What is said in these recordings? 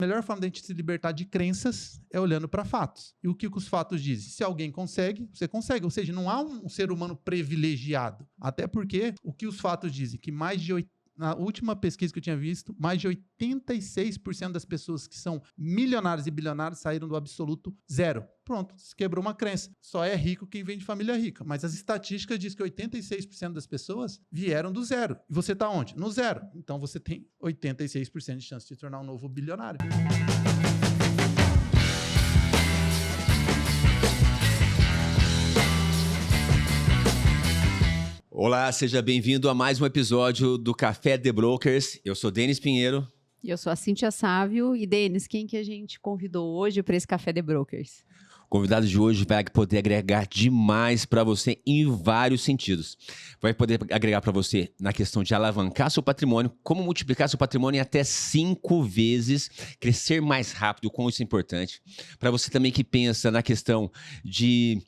A melhor forma de a gente se libertar de crenças é olhando para fatos. E o que os fatos dizem? Se alguém consegue, você consegue. Ou seja, não há um ser humano privilegiado. Até porque o que os fatos dizem? Que na última pesquisa que eu tinha visto, mais de 86% das pessoas que são milionários e bilionários saíram do absoluto zero. Pronto, se quebrou uma crença. Só é rico quem vem de família rica. Mas as estatísticas dizem que 86% das pessoas vieram do zero. E você está onde? No zero. Então você tem 86% de chance de se tornar um novo bilionário. Olá, seja bem-vindo a mais um episódio do Café The Brokers. Eu sou Denis Pinheiro. E eu sou a Cíntia Sávio. E, Denis, quem que a gente convidou hoje para esse Café The Brokers? O convidado de hoje vai poder agregar demais para você em vários sentidos. Vai poder agregar para você na questão de alavancar seu patrimônio, como multiplicar seu patrimônio em até 5 vezes, crescer mais rápido, como isso é importante. Para você também que pensa na questão de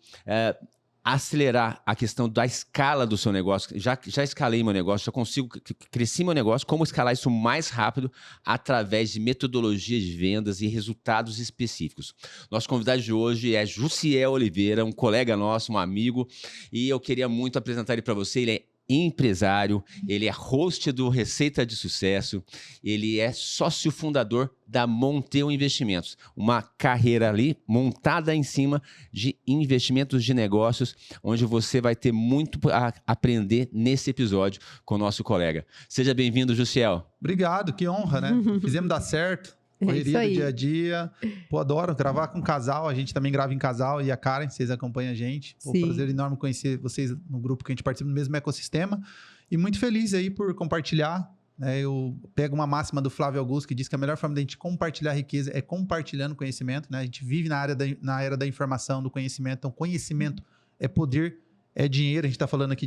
acelerar a questão da escala do seu negócio. Já escalei meu negócio, já consigo crescer meu negócio. Como escalar isso mais rápido através de metodologias de vendas e resultados específicos. Nosso convidado de hoje é Jussiel Oliveira, um colega nosso, um amigo, e eu queria muito apresentar ele para você. Ele é empresário, ele é host do Receita de Sucesso, ele é sócio fundador da Monteu Investimentos, uma carreira ali montada em cima de investimentos de negócios, onde você vai ter muito a aprender nesse episódio com o nosso colega. Seja bem-vindo, Jussiel. Obrigado, que honra, né? Fizemos dar certo. Correria do dia a dia. Pô, adoro gravar com casal. A gente também grava em casal. E a Karen, vocês acompanham a gente. Pô, prazer enorme conhecer vocês no grupo que a gente participa do mesmo ecossistema. E muito feliz aí por compartilhar. Eu pego uma máxima do Flávio Augusto que diz que a melhor forma de a gente compartilhar riqueza é compartilhando conhecimento, né? A gente vive na era da informação, do conhecimento. Então, conhecimento é poder, é dinheiro. A gente está falando aqui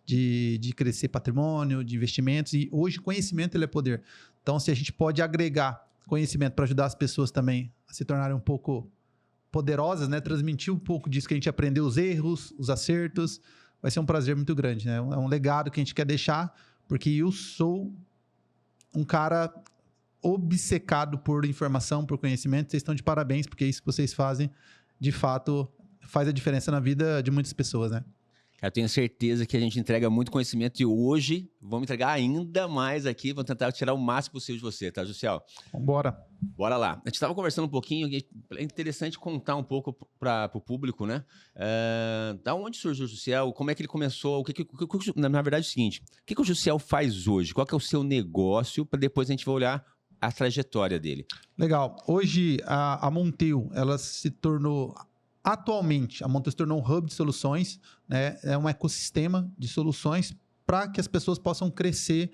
de crescer patrimônio, de investimentos. E hoje, conhecimento ele é poder. Então, se a gente pode agregar conhecimento para ajudar as pessoas também a se tornarem um pouco poderosas, né? Transmitir um pouco disso que a gente aprendeu, os erros, os acertos. Vai ser um prazer muito grande, né? É um legado que a gente quer deixar, porque eu sou um cara obcecado por informação, por conhecimento. Vocês estão de parabéns, porque isso que vocês fazem, de fato, faz a diferença na vida de muitas pessoas, né? Eu tenho certeza que a gente entrega muito conhecimento e hoje vamos entregar ainda mais aqui. Vamos tentar tirar o máximo possível de você, tá, Jussiel? Vambora. Bora lá. A gente estava conversando um pouquinho, é interessante contar um pouco para o público, né? Da onde surgiu o Jussiel? Como é que ele começou? Na verdade é o seguinte, o que o Jussiel faz hoje? Qual que é o seu negócio? Para depois a gente vai olhar a trajetória dele. Legal. Hoje a Monteu, ela se tornou... Atualmente, a Monteu se tornou um hub de soluções, né? É um ecossistema de soluções para que as pessoas possam crescer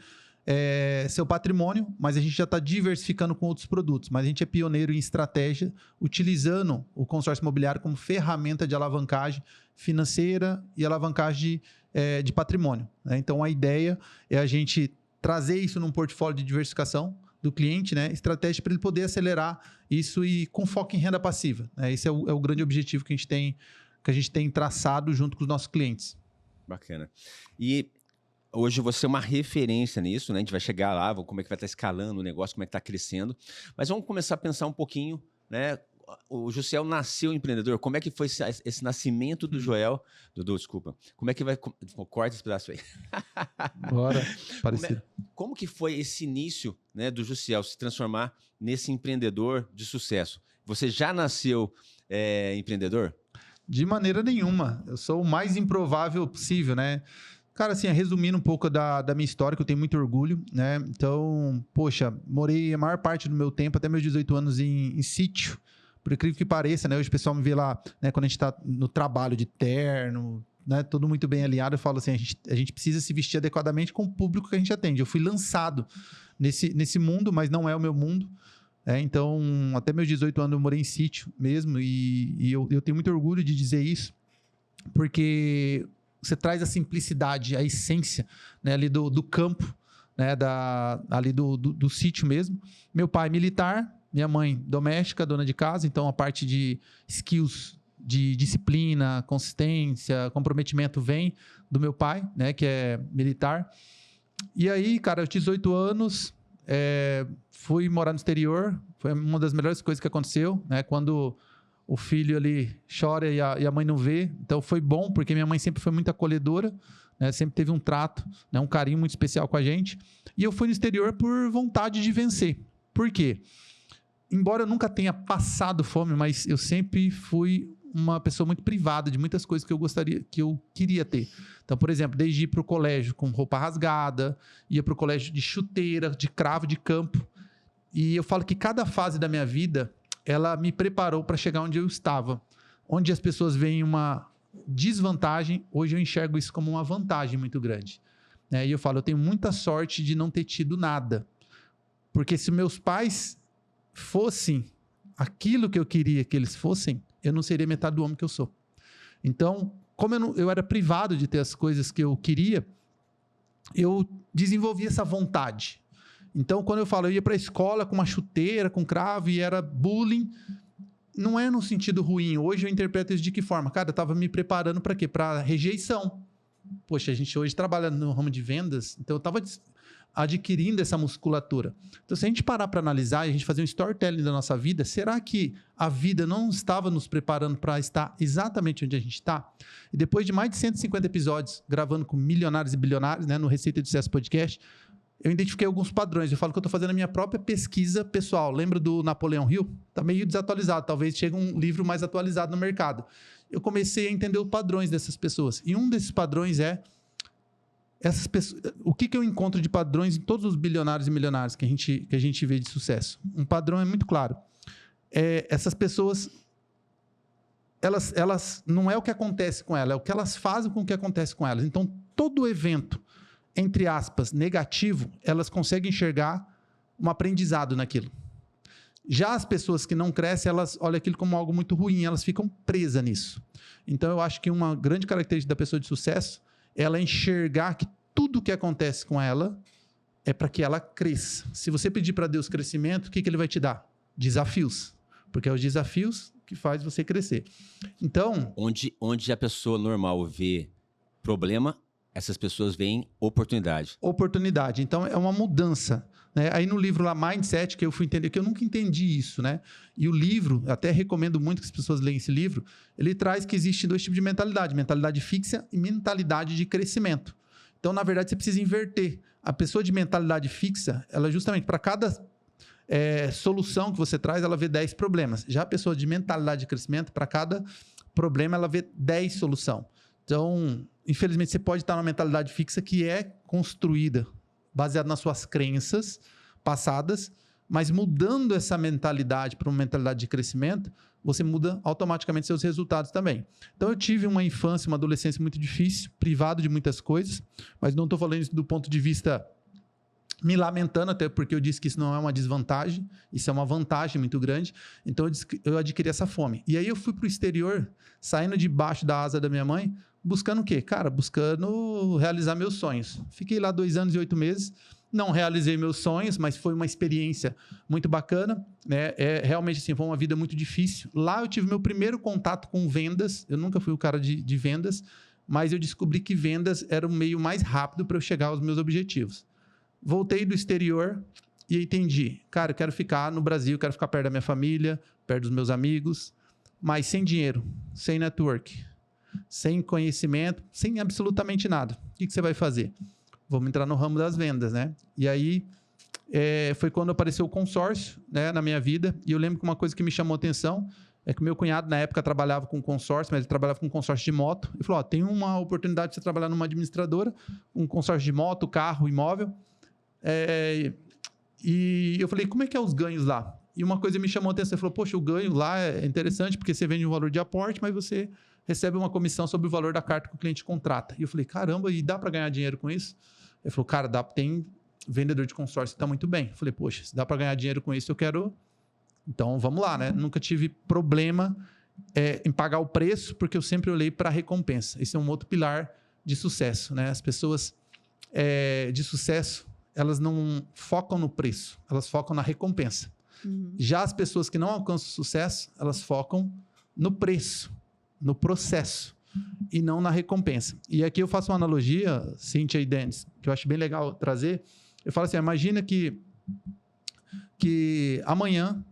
seu patrimônio, mas a gente já está diversificando com outros produtos. Mas a gente é pioneiro em estratégia, utilizando o consórcio imobiliário como ferramenta de alavancagem financeira e alavancagem de patrimônio, né? Então, a ideia é a gente trazer isso num portfólio de diversificação do cliente, né? Estratégia para ele poder acelerar isso e com foco em renda passiva, né? Esse é o grande objetivo que a gente tem traçado junto com os nossos clientes. Bacana. E hoje você é uma referência nisso, né? A gente vai chegar lá, como é que vai estar escalando o negócio, como é que está crescendo. Mas vamos começar a pensar um pouquinho, né? O Jussiel nasceu empreendedor. Como é que foi esse nascimento do Joel? Dudu, desculpa. Como é que vai... Corta esse pedaço aí. Bora, parecido. Como que foi esse início, né, do Jussiel se transformar nesse empreendedor de sucesso? Você já nasceu empreendedor? De maneira nenhuma. Eu sou o mais improvável possível, né? Cara, assim, resumindo um pouco da minha história, que eu tenho muito orgulho, né? Então, poxa, morei a maior parte do meu tempo, até meus 18 anos, em sítio. Por incrível que pareça, né? Hoje o pessoal me vê lá, né? Quando a gente está no trabalho de terno, né? Tudo muito bem alinhado. Eu falo assim, a gente precisa se vestir adequadamente com o público que a gente atende. Eu fui lançado nesse mundo, mas não é o meu mundo. Então, até meus 18 anos eu morei em sítio mesmo. E eu tenho muito orgulho de dizer isso, porque você traz a simplicidade, a essência, né? Ali do campo, né? Ali do sítio mesmo. Meu pai militar, minha mãe doméstica, dona de casa, então a parte de skills, de disciplina, consistência, comprometimento vem do meu pai, né, que é militar. E aí, cara, eu tinha 18 anos, fui morar no exterior, foi uma das melhores coisas que aconteceu, né? Quando o filho ali chora e a mãe não vê. Então foi bom, porque minha mãe sempre foi muito acolhedora, né? Sempre teve um trato, né? Um carinho muito especial com a gente. E eu fui no exterior por vontade de vencer. Por quê? Embora eu nunca tenha passado fome, mas eu sempre fui uma pessoa muito privada de muitas coisas que eu queria ter. Então, por exemplo, desde ir para o colégio com roupa rasgada, ia para o colégio de chuteira, de cravo, de campo. E eu falo que cada fase da minha vida, ela me preparou para chegar onde eu estava. Onde as pessoas veem uma desvantagem, hoje eu enxergo isso como uma vantagem muito grande. E eu falo, eu tenho muita sorte de não ter tido nada. Porque se meus pais fossem aquilo que eu queria que eles fossem, eu não seria metade do homem que eu sou. Então, como eu era privado de ter as coisas que eu queria, eu desenvolvi essa vontade. Então, quando eu falo, eu ia para a escola com uma chuteira, com cravo, e era bullying, não é no sentido ruim. Hoje eu interpreto isso de que forma? Cara, eu estava me preparando para quê? Para rejeição. Poxa, a gente hoje trabalha no ramo de vendas, então eu estava adquirindo essa musculatura. Então, se a gente parar para analisar e a gente fazer um storytelling da nossa vida, será que a vida não estava nos preparando para estar exatamente onde a gente está? E depois de mais de 150 episódios, gravando com milionários e bilionários, né, no Receita de Sucesso Podcast, eu identifiquei alguns padrões. Eu falo que eu estou fazendo a minha própria pesquisa pessoal. Lembra do Napoleão Hill? Está meio desatualizado. Talvez chegue um livro mais atualizado no mercado. Eu comecei a entender os padrões dessas pessoas. E um desses padrões essas pessoas, o que eu encontro de padrões em todos os bilionários e milionários que a gente vê de sucesso? Um padrão é muito claro. Essas pessoas, elas não é o que acontece com elas, é o que elas fazem com o que acontece com elas. Então, todo evento, entre aspas, negativo, elas conseguem enxergar um aprendizado naquilo. Já as pessoas que não crescem, elas olham aquilo como algo muito ruim, elas ficam presas nisso. Então, eu acho que uma grande característica da pessoa de sucesso ela enxergar que tudo que acontece com ela é para que ela cresça. Se você pedir para Deus crescimento, o que ele vai te dar? Desafios. Porque é os desafios que faz você crescer. Então... Onde a pessoa normal vê problema, essas pessoas veem oportunidade. Oportunidade. Então, é uma mudança. Né? Aí no livro lá, Mindset, que eu fui entender, que eu nunca entendi isso, né? E o livro, até recomendo muito que as pessoas leiam esse livro, ele traz que existe 2 tipos de mentalidade, mentalidade fixa e mentalidade de crescimento. Então, na verdade, você precisa inverter. A pessoa de mentalidade fixa, ela justamente, para cada solução que você traz, ela vê 10 problemas. Já a pessoa de mentalidade de crescimento, para cada problema, ela vê 10 soluções. Então, infelizmente, você pode estar numa mentalidade fixa que é construída baseado nas suas crenças passadas, mas mudando essa mentalidade para uma mentalidade de crescimento, você muda automaticamente seus resultados também. Então, eu tive uma infância, uma adolescência muito difícil, privado de muitas coisas, mas não estou falando isso do ponto de vista me lamentando, até porque eu disse que isso não é uma desvantagem, isso é uma vantagem muito grande. Então, eu adquiri essa fome. E aí, eu fui para o exterior, saindo debaixo da asa da minha mãe, buscando o quê? Cara, buscando realizar meus sonhos. Fiquei lá 2 anos e 8 meses, não realizei meus sonhos, mas foi uma experiência muito bacana, né? Realmente, assim, foi uma vida muito difícil. Lá eu tive meu primeiro contato com vendas, eu nunca fui o cara de vendas, mas eu descobri que vendas era o meio mais rápido para eu chegar aos meus objetivos. Voltei do exterior e entendi, cara, eu quero ficar no Brasil, quero ficar perto da minha família, perto dos meus amigos, mas sem dinheiro, sem network, sem conhecimento, sem absolutamente nada. O que você vai fazer? Vamos entrar no ramo das vendas, né? E aí, foi quando apareceu o consórcio, né, na minha vida. E eu lembro que uma coisa que me chamou a atenção é que o meu cunhado, na época, trabalhava com consórcio, mas ele trabalhava com consórcio de moto. Ele falou, tem uma oportunidade de você trabalhar numa administradora, um consórcio de moto, carro, imóvel. E eu falei, como é que é os ganhos lá? E uma coisa me chamou a atenção. Ele falou, poxa, o ganho lá é interessante porque você vende um valor de aporte, mas você recebe uma comissão sobre o valor da carta que o cliente contrata. E eu falei, caramba, e dá para ganhar dinheiro com isso? Ele falou, cara, tem vendedor de consórcio que está muito bem. Eu falei, poxa, se dá para ganhar dinheiro com isso, eu quero... Então, vamos lá, né? Nunca tive problema em pagar o preço, porque eu sempre olhei para a recompensa. Esse é um outro pilar de sucesso, né? As pessoas de sucesso, elas não focam no preço, elas focam na recompensa. Uhum. Já as pessoas que não alcançam sucesso, elas focam no preço, no processo e não na recompensa. E aqui eu faço uma analogia, Cíntia e Denis, que eu acho bem legal trazer. Eu falo assim, imagina que que amanhã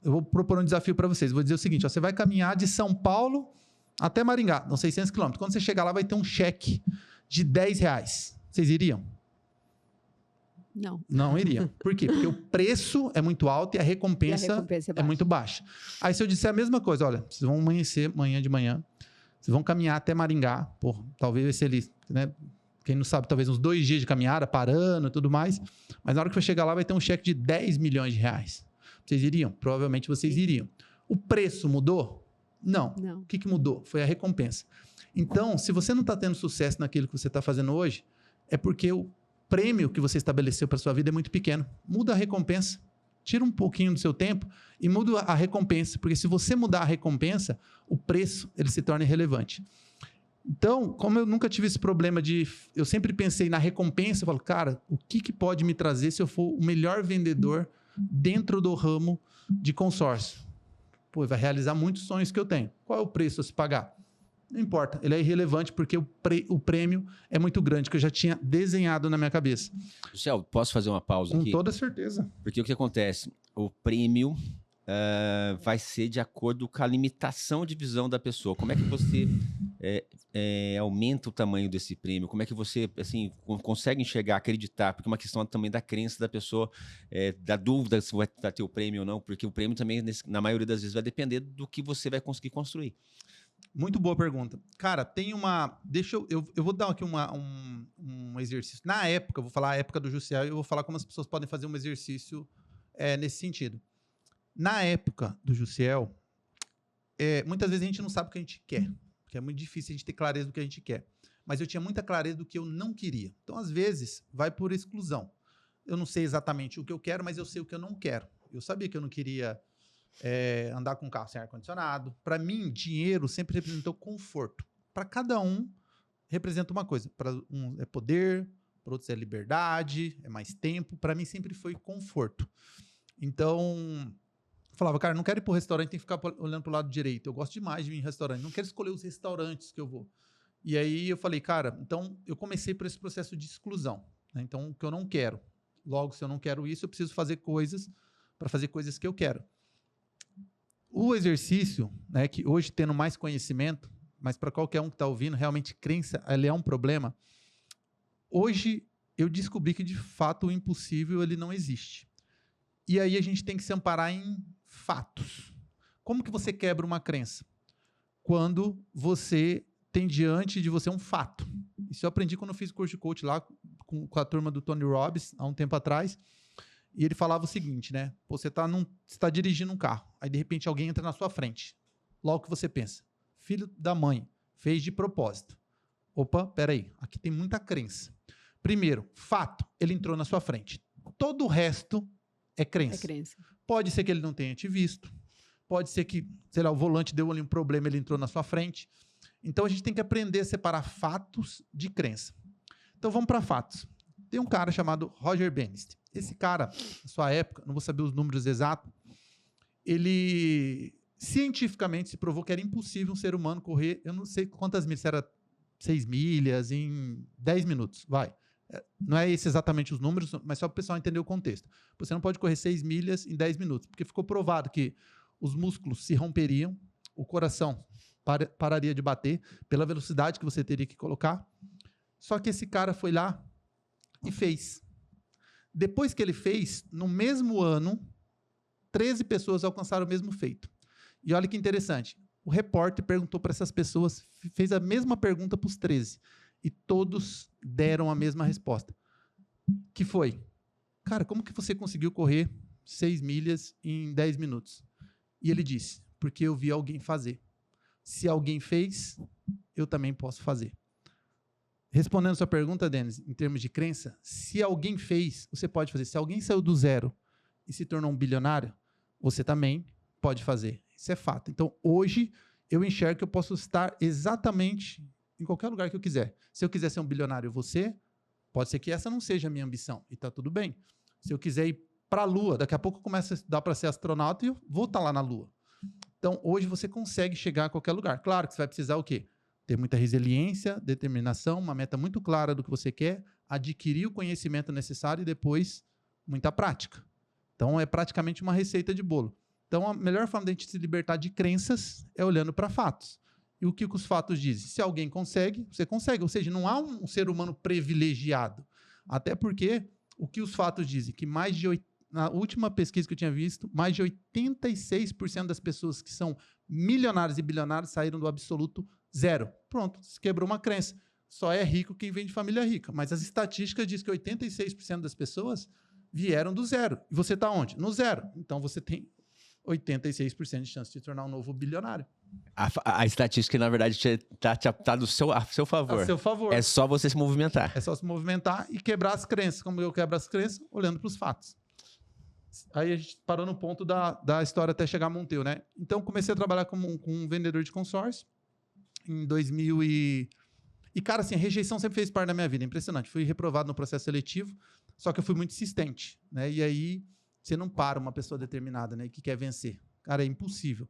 eu vou propor um desafio para vocês. Vou dizer o seguinte, ó, você vai caminhar de São Paulo até Maringá, são 600 quilômetros. Quando você chegar lá, vai ter um cheque de R$10. Vocês iriam? Não. Não iriam. Por quê? Porque o preço é muito alto e a recompensa é muito baixa. Aí se eu disser a mesma coisa, olha, vocês vão amanhecer amanhã de manhã, vocês vão caminhar até Maringá, pô, talvez vai ser ali, né? Quem não sabe, talvez uns 2 dias de caminhada, parando e tudo mais. Mas na hora que for chegar lá, vai ter um cheque de R$10 milhões. Vocês iriam? Provavelmente vocês iriam. O preço mudou? Não. O que mudou? Foi a recompensa. Então, se você não está tendo sucesso naquilo que você está fazendo hoje, é porque o prêmio que você estabeleceu para sua vida é muito pequeno. Muda a recompensa. Tira um pouquinho do seu tempo e muda a recompensa. Porque se você mudar a recompensa, o preço ele se torna irrelevante. Então, como eu nunca tive esse problema de... Eu sempre pensei na recompensa, eu falo, cara, o que pode me trazer se eu for o melhor vendedor dentro do ramo de consórcio? Pô, vai realizar muitos sonhos que eu tenho. Qual é o preço a se pagar? Não importa, ele é irrelevante porque o prêmio é muito grande, que eu já tinha desenhado na minha cabeça. Luciel, posso fazer uma pausa aqui? Com toda certeza. Porque o que acontece? O prêmio vai ser de acordo com a limitação de visão da pessoa. Como é que você aumenta o tamanho desse prêmio? Como é que você assim, consegue enxergar, acreditar? Porque é uma questão também da crença da pessoa, da dúvida se vai ter o prêmio ou não, porque o prêmio também, na maioria das vezes, vai depender do que você vai conseguir construir. Muito boa pergunta. Cara, tem uma... Eu vou dar aqui um exercício. Na época, eu vou falar a época do Jussiel e eu vou falar como as pessoas podem fazer um exercício nesse sentido. Na época do Jussiel, muitas vezes a gente não sabe o que a gente quer, porque é muito difícil a gente ter clareza do que a gente quer. Mas eu tinha muita clareza do que eu não queria. Então, às vezes, vai por exclusão. Eu não sei exatamente o que eu quero, mas eu sei o que eu não quero. Eu sabia que eu não queria andar com um carro sem ar-condicionado. Para mim, dinheiro sempre representou conforto. Para cada um, representa uma coisa. Para um é poder, para outros é liberdade, é mais tempo. Para mim, sempre foi conforto. Então... falava, cara, não quero ir para o restaurante, tem que ficar olhando para o lado direito. Eu gosto demais de ir em restaurante, não quero escolher os restaurantes que eu vou. E aí eu falei, cara, então eu comecei por esse processo de exclusão. Né? Então, o que eu não quero. Logo, se eu não quero isso, eu preciso fazer coisas para fazer coisas que eu quero. O exercício, né, que hoje tendo mais conhecimento, mas para qualquer um que está ouvindo, realmente crença, ele é um problema. Hoje eu descobri que, de fato, o impossível ele não existe. E aí a gente tem que se amparar em fatos. Como que você quebra uma crença? Quando você tem diante de você um fato. Isso eu aprendi quando eu fiz o curso de coach lá com a turma do Tony Robbins, há um tempo atrás. E ele falava o seguinte, né? Você está dirigindo um carro, aí de repente alguém entra na sua frente. Logo que você pensa, filho da mãe, fez de propósito. Opa, peraí, aqui tem muita crença. Primeiro, fato, ele entrou na sua frente. Todo o resto é crença. Pode ser que ele não tenha te visto. Pode ser que, sei lá, o volante deu ali um problema, ele entrou na sua frente. Então, a gente tem que aprender a separar fatos de crença. Então, vamos para fatos. Tem um cara chamado Roger Bannister. Esse cara, na sua época, não vou saber os números exatos, ele cientificamente se provou que era impossível um ser humano correr, eu não sei quantas milhas, se era 6 milhas em 10 minutos, vai. Não é esse exatamente os números, mas só para o pessoal entender o contexto. Você não pode correr 6 milhas em 10 minutos, porque ficou provado que os músculos se romperiam, o coração pararia de bater pela velocidade que você teria que colocar. Só que esse cara foi lá e fez. Depois que ele fez, no mesmo ano, 13 pessoas alcançaram o mesmo feito. E olha que interessante, o repórter perguntou para essas pessoas, fez a mesma pergunta para os 13. E todos deram a mesma resposta. Que foi, cara, como que você conseguiu correr 6 milhas em 10 minutos? E ele disse, porque eu vi alguém fazer. Se alguém fez, eu também posso fazer. Respondendo a sua pergunta, Denis, em termos de crença, se alguém fez, você pode fazer. Se alguém saiu do zero e se tornou um bilionário, você também pode fazer. Isso é fato. Então, hoje, eu enxergo que eu posso estar exatamente em qualquer lugar que eu quiser. Se eu quiser ser um bilionário, pode ser que essa não seja a minha ambição, e está tudo bem. Se eu quiser ir para a Lua, daqui a pouco eu começo a estudar para ser astronauta e eu vou estar lá na Lua. Então, hoje você consegue chegar a qualquer lugar. Claro que você vai precisar o quê? Ter muita resiliência, determinação, uma meta muito clara do que você quer, adquirir o conhecimento necessário e depois Muita prática. Então, é praticamente uma receita de bolo. Então, a melhor forma de a gente se libertar de crenças é olhando para fatos. E o que os fatos dizem? Se alguém consegue, você consegue. Ou seja, não há um ser humano privilegiado. Até porque o que os fatos dizem? Que na última pesquisa que eu tinha visto, mais de 86% das pessoas que são milionários e bilionários saíram do absoluto zero. Pronto, se quebrou uma crença. Só é rico quem vem de família rica. Mas as estatísticas dizem que 86% das pessoas vieram do zero. E você está onde? No zero. Então você tem 86% de chance de se tornar um novo bilionário. A estatística, na verdade, tá a seu favor. A seu favor. É só você se movimentar. É só se movimentar e quebrar as crenças. Como eu quebro as crenças? Olhando para os fatos. Aí a gente parou no ponto da história até chegar a Monteu, né? Então, comecei a trabalhar com um vendedor de consórcio em 2000 e, cara, assim, a rejeição sempre fez parte da minha vida. Impressionante. Fui reprovado no processo seletivo, só que eu fui muito insistente, né? E aí, você não para uma pessoa determinada, né? Que quer vencer. Cara, é impossível.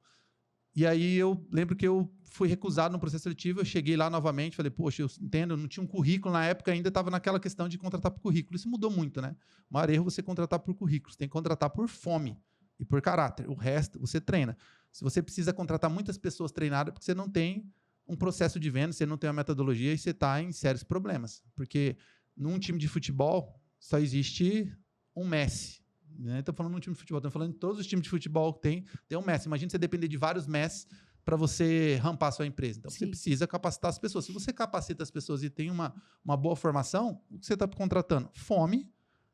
E aí, eu lembro que eu fui recusado no processo seletivo, eu cheguei lá novamente, falei, poxa, eu entendo, eu não tinha um currículo na época, ainda estava naquela questão de contratar por currículo. Isso mudou muito, né? O maior erro é você contratar por currículo, você tem que contratar por fome e por caráter. O resto, você treina. Se você precisa contratar muitas pessoas treinadas, é porque você não tem um processo de venda, você não tem uma metodologia e você está em sérios problemas. Porque num time de futebol, só existe um Messi. Não estou falando de um time de futebol, estou falando de todos os times de futebol que tem um Messi. Imagina você depender de vários Messi para você rampar a sua empresa. Então, Sim. Você precisa capacitar as pessoas. Se você capacita as pessoas e tem uma boa formação, o que você está contratando? Fome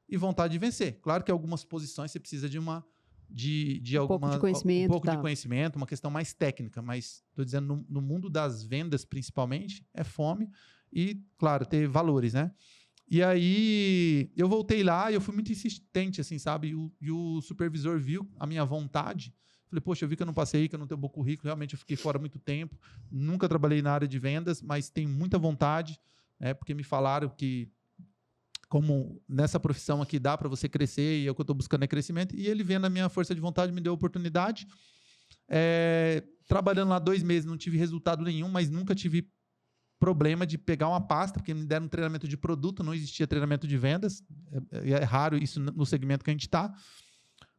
e vontade de vencer. Claro que em algumas posições você precisa de um pouco de conhecimento, uma questão mais técnica, mas estou dizendo, no mundo das vendas, principalmente, é fome e, claro, ter valores, né? E aí, eu voltei lá e eu fui muito insistente, assim, sabe? E o supervisor viu a minha vontade. Falei, poxa, eu vi que eu não passei, que eu não tenho bom currículo, realmente eu fiquei fora muito tempo, nunca trabalhei na área de vendas, mas tenho muita vontade, né? Porque me falaram que, como nessa profissão aqui dá para você crescer, e é o que eu estou buscando é crescimento, e ele vendo a minha força de vontade, me deu a oportunidade. Trabalhando lá 2 meses, não tive resultado nenhum, mas nunca tive problema de pegar uma pasta, porque me deram um treinamento de produto, não existia treinamento de vendas, é raro isso no segmento que a gente está,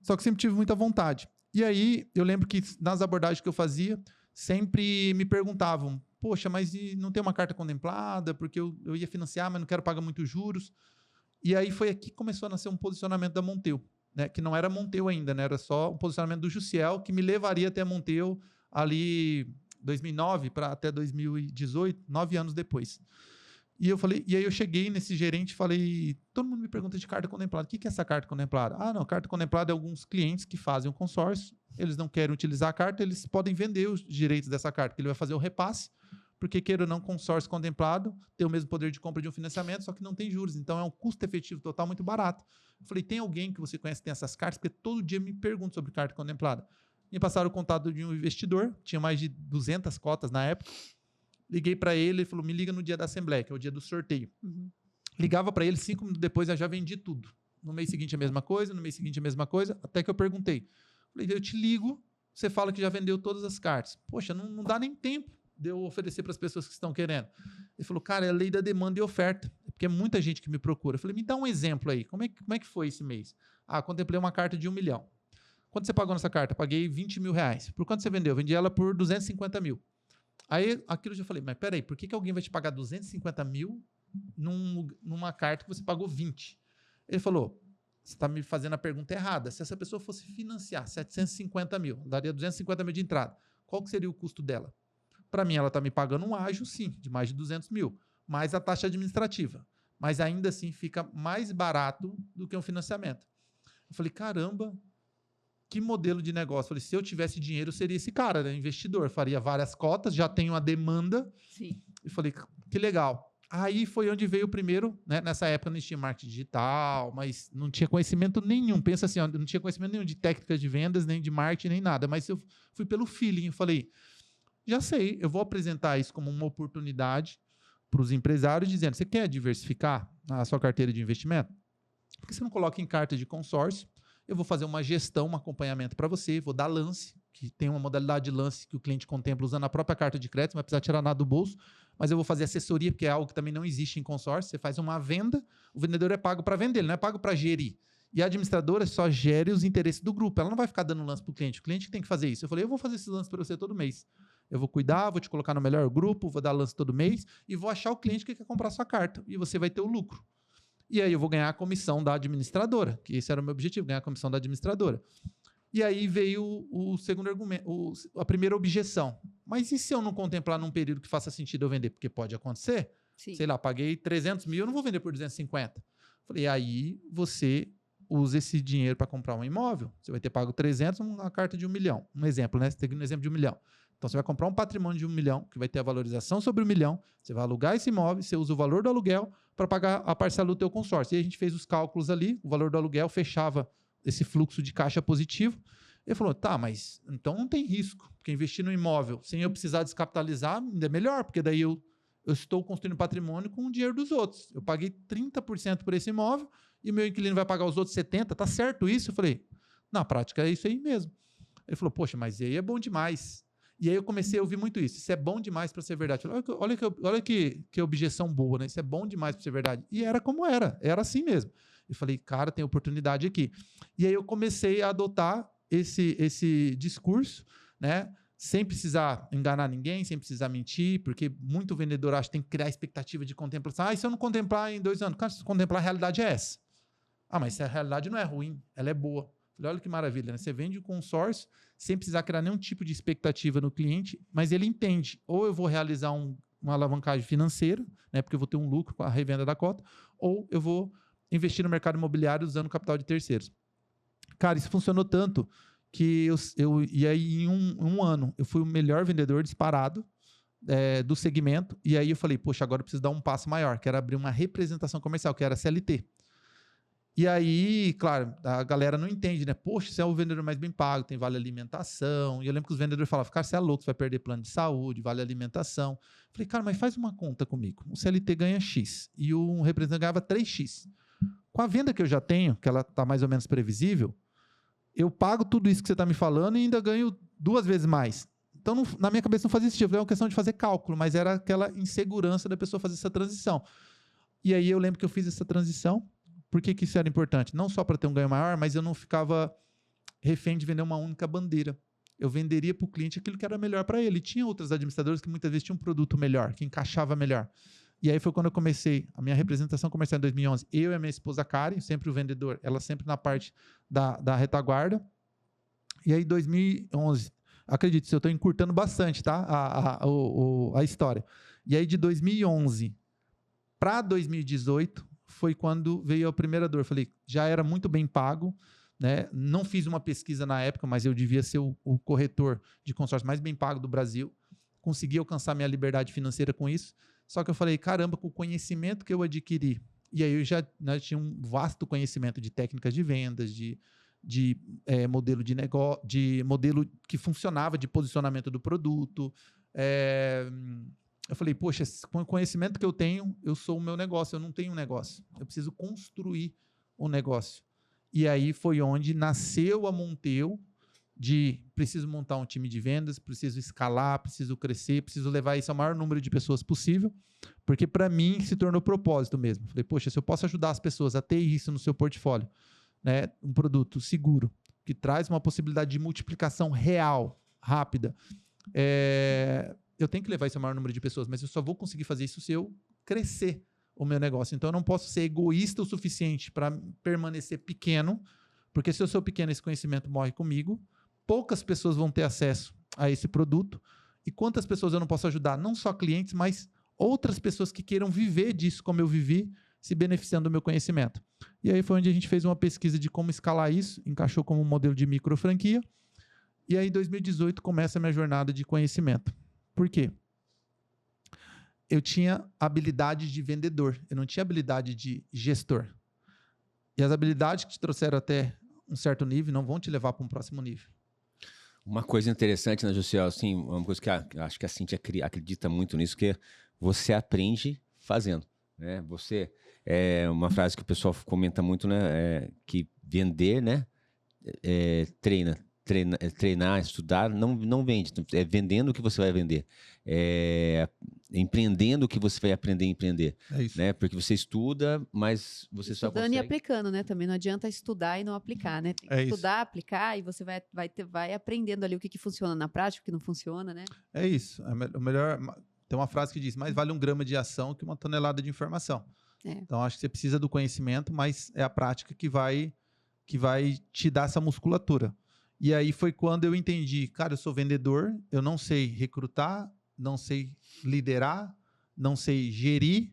só que sempre tive muita vontade. E aí, eu lembro que nas abordagens que eu fazia, sempre me perguntavam, poxa, mas não tem uma carta contemplada, porque eu ia financiar, mas não quero pagar muitos juros. E aí foi aqui que começou a nascer um posicionamento da Monteu, né? Que não era Monteu ainda, né? Era só um posicionamento do Jussiel, que me levaria até a Monteu ali 2009 para até 2018, 9 anos depois. E aí eu cheguei nesse gerente e falei, todo mundo me pergunta de carta contemplada. O que é essa carta contemplada? Ah, não, carta contemplada é alguns clientes que fazem um consórcio, eles não querem utilizar a carta, eles podem vender os direitos dessa carta, que ele vai fazer o repasse, porque queira ou não, consórcio contemplado tem o mesmo poder de compra de um financiamento, só que não tem juros, então é um custo efetivo total muito barato. Eu falei, tem alguém que você conhece que tem essas cartas? Porque todo dia me perguntam sobre carta contemplada. Me passaram o contato de um investidor, tinha mais de 200 cotas na época. Liguei para ele, ele falou, me liga no dia da assembleia, que é o dia do sorteio. Uhum. Ligava para ele, 5 minutos depois eu já vendi tudo. No mês seguinte a mesma coisa, no mês seguinte a mesma coisa, até que eu perguntei. Falei, eu te ligo, você fala que já vendeu todas as cartas. Poxa, não dá nem tempo de eu oferecer para as pessoas que estão querendo. Ele falou, cara, é a lei da demanda e oferta, porque é muita gente que me procura. Eu falei, me dá um exemplo aí, como é que foi esse mês? Ah, contemplei uma carta de 1 milhão. Quanto você pagou nessa carta? Paguei 20 mil reais. Por quanto você vendeu? Eu vendi ela por 250 mil. Aí, aquilo eu já falei, mas peraí, por que alguém vai te pagar 250 mil numa carta que você pagou 20? Ele falou, você está me fazendo a pergunta errada. Se essa pessoa fosse financiar 750 mil, daria 250 mil de entrada, qual que seria o custo dela? Para mim, ela está me pagando um ágio, sim, de mais de 200 mil, mais a taxa administrativa. Mas ainda assim fica mais barato do que um financiamento. Eu falei, caramba, que modelo de negócio? Eu falei, se eu tivesse dinheiro, eu seria esse cara, né? Investidor. Faria várias cotas, já tenho a demanda. Sim. E falei, que legal. Aí foi onde veio o primeiro, né? Nessa época não tinha marketing digital, mas não tinha conhecimento nenhum. Pensa assim, ó, não tinha conhecimento nenhum de técnicas de vendas, nem de marketing, nem nada. Mas eu fui pelo feeling. Eu falei, já sei, eu vou apresentar isso como uma oportunidade para os empresários, dizendo, você quer diversificar a sua carteira de investimento? Por que você não coloca em carta de consórcio? Eu vou fazer uma gestão, um acompanhamento para você, vou dar lance, que tem uma modalidade de lance que o cliente contempla usando a própria carta de crédito, não vai precisar tirar nada do bolso, mas eu vou fazer assessoria, porque é algo que também não existe em consórcio. Você faz uma venda, o vendedor é pago para vender, ele não é pago para gerir. E a administradora só gere os interesses do grupo. Ela não vai ficar dando lance para o cliente. O cliente que tem que fazer isso. Eu falei, eu vou fazer esses lances para você todo mês. Eu vou cuidar, vou te colocar no melhor grupo, vou dar lance todo mês e vou achar o cliente que quer comprar sua carta. E você vai ter o lucro. E aí eu vou ganhar a comissão da administradora, que esse era o meu objetivo, ganhar a comissão da administradora. E aí veio o segundo argumento, a primeira objeção. Mas e se eu não contemplar num período que faça sentido eu vender? Porque pode acontecer. Sim. Sei lá, paguei 300 mil, eu não vou vender por 250. Falei, aí você usa esse dinheiro para comprar um imóvel. Você vai ter pago 300, uma carta de 1 milhão. Um exemplo, né? Você tem um exemplo de 1 milhão. Então, você vai comprar um patrimônio de 1 milhão, que vai ter a valorização sobre 1 milhão. Você vai alugar esse imóvel, você usa o valor do aluguel para pagar a parcela do teu consórcio. E aí a gente fez os cálculos ali, o valor do aluguel fechava esse fluxo de caixa positivo. Ele falou, tá, mas então não tem risco, porque investir no imóvel sem eu precisar descapitalizar ainda é melhor, porque daí eu estou construindo patrimônio com o dinheiro dos outros. Eu paguei 30% por esse imóvel e o meu inquilino vai pagar os outros 70%, tá certo isso? Eu falei, na prática é isso aí mesmo. Ele falou, poxa, mas aí é bom demais. E aí eu comecei a ouvir muito isso. Isso é bom demais para ser verdade. Olha que objeção boa, né? Isso é bom demais para ser verdade. E era como era assim mesmo. Eu falei, cara, tem oportunidade aqui. E aí eu comecei a adotar esse discurso, né? Sem precisar enganar ninguém, sem precisar mentir, porque muito vendedor acha que tem que criar expectativa de contemplação. E se eu não contemplar em 2 anos? Cara, se contemplar, a realidade é essa. Mas a realidade não é ruim, ela é boa. Falei, olha que maravilha, né? Você vende o consórcio sem precisar criar nenhum tipo de expectativa no cliente, mas ele entende. Ou eu vou realizar uma alavancagem financeira, né? Porque eu vou ter um lucro com a revenda da cota, ou eu vou investir no mercado imobiliário usando capital de terceiros. Cara, isso funcionou tanto que e aí em um ano eu fui o melhor vendedor disparado do segmento, e aí eu falei, poxa, agora eu preciso dar um passo maior, que era abrir uma representação comercial, que era CLT. E aí, claro, a galera não entende, né? Poxa, você é o vendedor mais bem pago, tem vale alimentação. E eu lembro que os vendedores falavam, cara, você é louco, você vai perder plano de saúde, vale alimentação. Falei, cara, mas faz uma conta comigo. O CLT ganha X e o representante ganhava 3X. Com a venda que eu já tenho, que ela está mais ou menos previsível, eu pago tudo isso que você está me falando e ainda ganho 2 vezes mais. Então, na minha cabeça não fazia sentido. É uma questão de fazer cálculo, mas era aquela insegurança da pessoa fazer essa transição. E aí eu lembro que eu fiz essa transição. Por que isso era importante? Não só para ter um ganho maior, mas eu não ficava refém de vender uma única bandeira. Eu venderia para o cliente aquilo que era melhor para ele. E tinha outros administradores que muitas vezes tinham um produto melhor, que encaixava melhor. E aí foi quando eu comecei a minha representação comercial em 2011. Eu e a minha esposa Karen, sempre o vendedor, ela sempre na parte da retaguarda. E aí, em 2011, acredite, eu estou encurtando bastante, tá? A história. E aí, de 2011 para 2018, foi quando veio a primeira dor. Falei, já era muito bem pago, né? Não fiz uma pesquisa na época, mas eu devia ser o corretor de consórcio mais bem pago do Brasil. Consegui alcançar minha liberdade financeira com isso. Só que eu falei, caramba, com o conhecimento que eu adquiri, e aí eu já tinha um vasto conhecimento de técnicas de vendas, de modelo de negócio, de modelo que funcionava, de posicionamento do produto. Eu falei, poxa, com o conhecimento que eu tenho, eu sou o meu negócio, eu não tenho um negócio. Eu preciso construir um negócio. E aí foi onde nasceu a Monteu, de preciso montar um time de vendas, preciso escalar, preciso crescer, preciso levar isso ao maior número de pessoas possível, porque para mim se tornou propósito mesmo. Falei, poxa, se eu posso ajudar as pessoas a ter isso no seu portfólio, né, um produto seguro, que traz uma possibilidade de multiplicação real, rápida, eu tenho que levar isso ao maior número de pessoas, mas eu só vou conseguir fazer isso se eu crescer o meu negócio. Então eu não posso ser egoísta o suficiente para permanecer pequeno, porque se eu sou pequeno, esse conhecimento morre comigo. Poucas pessoas vão ter acesso a esse produto. E quantas pessoas eu não posso ajudar? Não só clientes, mas outras pessoas que queiram viver disso como eu vivi, se beneficiando do meu conhecimento. E aí foi onde a gente fez uma pesquisa de como escalar isso, encaixou como um modelo de micro franquia. E aí em 2018 começa a minha jornada de conhecimento. Por quê? Eu tinha habilidade de vendedor, eu não tinha habilidade de gestor. E as habilidades que te trouxeram até um certo nível não vão te levar para um próximo nível. Uma coisa interessante, né, Josiel, assim, uma coisa que acho que a Cíntia acredita muito nisso, que você aprende fazendo, né? Você, uma frase que o pessoal comenta muito, né, que vender, né, treina. treinar, estudar, não vende. É vendendo o que você vai vender. É empreendendo o que você vai aprender a empreender. É isso. Né? Porque você estuda, mas você só consegue... Estudando e aplicando, né? Também não adianta estudar e não aplicar, né? Tem que estudar, aplicar, e você vai aprendendo ali o que funciona na prática, o que não funciona, né? É isso. O melhor... Tem uma frase que diz, mais vale 1 grama de ação que 1 tonelada de informação. Então, acho que você precisa do conhecimento, mas é a prática que vai te dar essa musculatura. E aí foi quando eu entendi, cara, eu sou vendedor, eu não sei recrutar, não sei liderar, não sei gerir.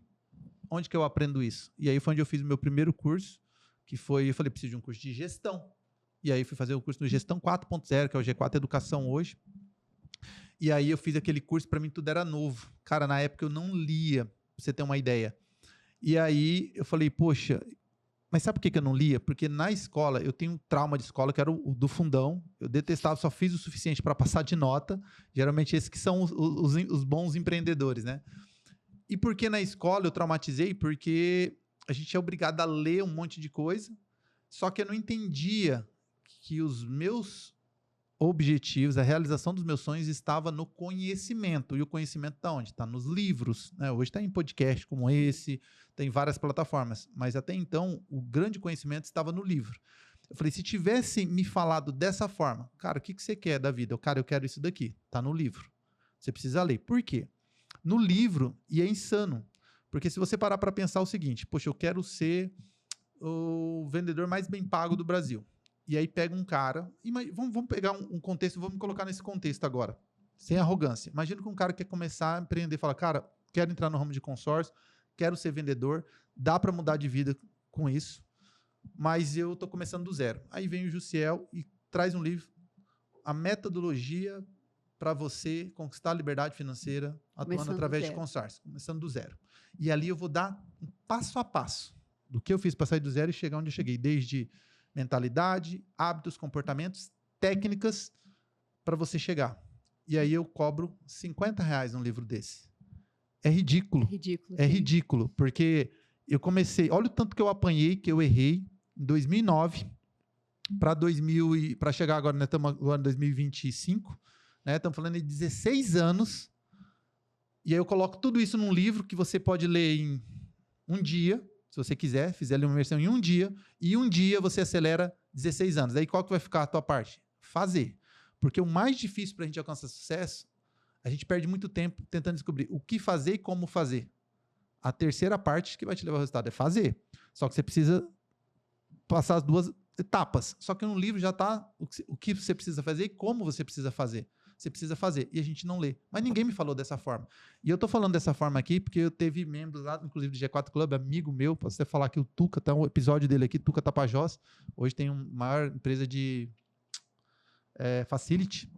Onde que eu aprendo isso? E aí foi onde eu fiz o meu primeiro curso, que foi, eu falei, preciso de um curso de gestão. E aí fui fazer o curso do Gestão 4.0, que é o G4 Educação hoje. E aí eu fiz aquele curso, para mim tudo era novo. Cara, na época eu não lia, pra você ter uma ideia. E aí eu falei, poxa, mas sabe por que eu não lia? Porque na escola, eu tenho um trauma de escola, que era o do fundão. Eu detestava, só fiz o suficiente para passar de nota. Geralmente esses que são os bons empreendedores, né? E por que na escola eu traumatizei? Porque a gente é obrigado a ler um monte de coisa, só que eu não entendia que os meus objetivos, a realização dos meus sonhos estava no conhecimento. E o conhecimento está onde? Está nos livros. Né? Hoje está em podcast como esse, tem várias plataformas. Mas até então, o grande conhecimento estava no livro. Eu falei, se tivesse me falado dessa forma, cara, o que você quer da vida? Cara, eu quero isso daqui. Está no livro. Você precisa ler. Por quê? No livro, e é insano. Porque se você parar para pensar o seguinte, poxa, eu quero ser o vendedor mais bem pago do Brasil. E aí pega um cara, vamos pegar um contexto, vamos colocar nesse contexto agora, sem arrogância. Imagina que um cara quer começar a empreender, fala, cara, quero entrar no ramo de consórcio, quero ser vendedor, dá para mudar de vida com isso, mas eu estou começando do zero. Aí vem o Jussiel e traz um livro, a metodologia para você conquistar a liberdade financeira atuando através de consórcio, começando do zero. E ali eu vou dar um passo a passo do que eu fiz para sair do zero e chegar onde eu cheguei, desde mentalidade, hábitos, comportamentos, técnicas para você chegar. E aí eu cobro R$50 num livro desse. É ridículo. É ridículo, porque eu comecei... Olha o tanto que eu apanhei, que eu errei em 2009 para chegar agora, né, estamos agora em 2025, né, estamos falando de 16 anos, e aí eu coloco tudo isso num livro que você pode ler em um dia, se você quiser, fizer ali uma versão em um dia, e um dia você acelera 16 anos. Aí qual que vai ficar a tua parte? Fazer. Porque o mais difícil para a gente alcançar sucesso, a gente perde muito tempo tentando descobrir o que fazer e como fazer. A terceira parte que vai te levar ao resultado é fazer. Só que você precisa passar as 2 etapas. Só que no livro já está o que você precisa fazer e como você precisa fazer. Você precisa fazer. E a gente não lê. Mas ninguém me falou dessa forma. E eu estou falando dessa forma aqui porque eu teve membros lá, inclusive do G4 Club, amigo meu, posso até falar que o Tuca, tá um episódio dele aqui, Tuca Tapajós, hoje tem uma maior empresa de facility.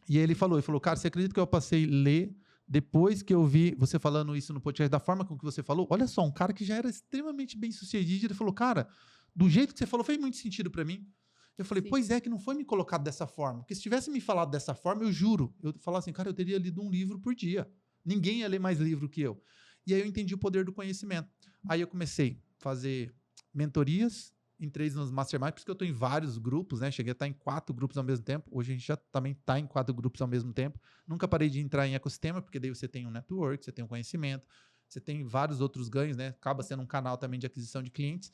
E ele falou, cara, você acredita que eu passei a ler depois que eu vi você falando isso no podcast, da forma com que você falou? Olha só, um cara que já era extremamente bem sucedido, ele falou, cara, do jeito que você falou fez muito sentido para mim. Eu falei, sim, pois é, que não foi me colocado dessa forma. Porque se tivesse me falado dessa forma, eu juro, eu falava assim, cara, eu teria lido um livro por dia. Ninguém ia ler mais livro que eu. E aí eu entendi o poder do conhecimento. Aí eu comecei a fazer mentorias, entrei nos masterminds, por isso que eu estou em vários grupos, né? Cheguei a estar em 4 grupos ao mesmo tempo. Hoje a gente já também está em 4 grupos ao mesmo tempo. Nunca parei de entrar em ecossistema, porque daí você tem um network, você tem um conhecimento, você tem vários outros ganhos, né? Acaba sendo um canal também de aquisição de clientes.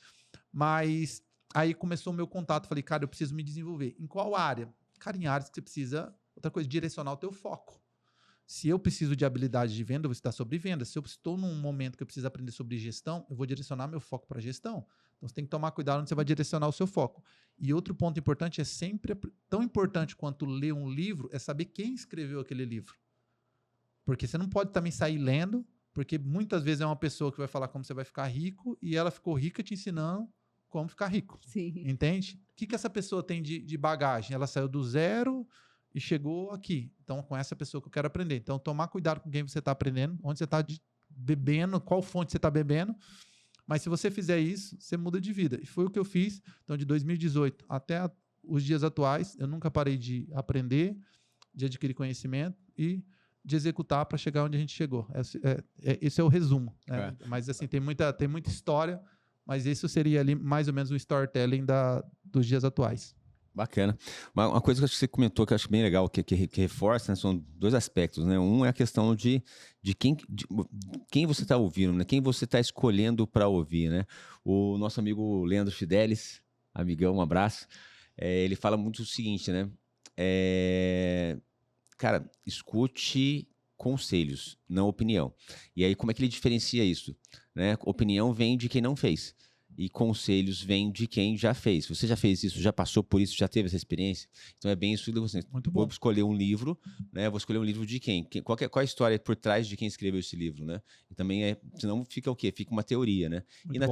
Mas aí começou o meu contato. Falei, cara, eu preciso me desenvolver. Em qual área? Cara, em áreas que você precisa, outra coisa, direcionar o teu foco. Se eu preciso de habilidade de venda, eu vou estudar sobre venda. Se eu estou num momento que eu preciso aprender sobre gestão, eu vou direcionar meu foco para gestão. Então, você tem que tomar cuidado onde você vai direcionar o seu foco. E outro ponto importante é sempre, tão importante quanto ler um livro, é saber quem escreveu aquele livro. Porque você não pode também sair lendo, porque muitas vezes é uma pessoa que vai falar como você vai ficar rico e ela ficou rica te ensinando como ficar rico. Sim. Entende? O que essa pessoa tem de bagagem? Ela saiu do zero e chegou aqui. Então, com essa pessoa que eu quero aprender. Então, tomar cuidado com quem você está aprendendo, onde você está bebendo, qual fonte você está bebendo. Mas se você fizer isso, você muda de vida. E foi o que eu fiz. Então, de 2018 até os dias atuais, eu nunca parei de aprender, de adquirir conhecimento e de executar para chegar onde a gente chegou. Esse é o resumo. Né? Mas, assim, tem muita história, mas isso seria ali mais ou menos o storytelling dos dias atuais. Bacana. Uma coisa que você comentou que eu acho bem legal, que reforça, né, são 2 aspectos, né? Um é a questão de quem você está ouvindo, né? Quem você está escolhendo para ouvir, né? O nosso amigo Leandro Fidelis, amigão, um abraço, ele fala muito o seguinte, né? Cara, escute conselhos, não opinião. E aí, como é que ele diferencia isso? Né? Opinião vem de quem não fez. E conselhos vêm de quem já fez. Você já fez isso, já passou por isso, já teve essa experiência? Então é bem isso que você. Muito bom. Vou escolher um livro, né? Vou escolher um livro de quem? Qual a história por trás de quem escreveu esse livro, né? E também senão fica o quê? Fica uma teoria, né? Muito e bom.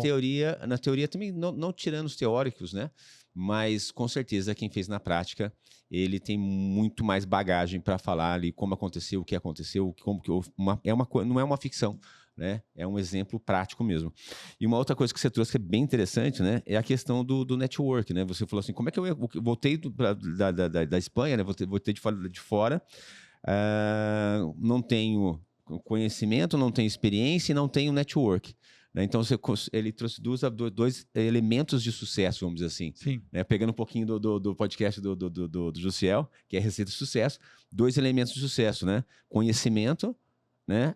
na teoria também, não tirando os teóricos, né? Mas com certeza quem fez na prática, ele tem muito mais bagagem para falar ali como aconteceu, o que aconteceu, como que não é uma ficção. Né? É um exemplo prático mesmo. E uma outra coisa que você trouxe que é bem interessante, né? É a questão do network, né? Você falou assim, como é que eu voltei da Espanha, né? Voltei de fora, não tenho conhecimento, não tenho experiência e não tenho network. Né? Então, ele trouxe dois elementos de sucesso, vamos dizer assim. Sim. Né? Pegando um pouquinho do podcast do Jussiel, que é Receita de Sucesso, 2 elementos de sucesso, né? Conhecimento, né?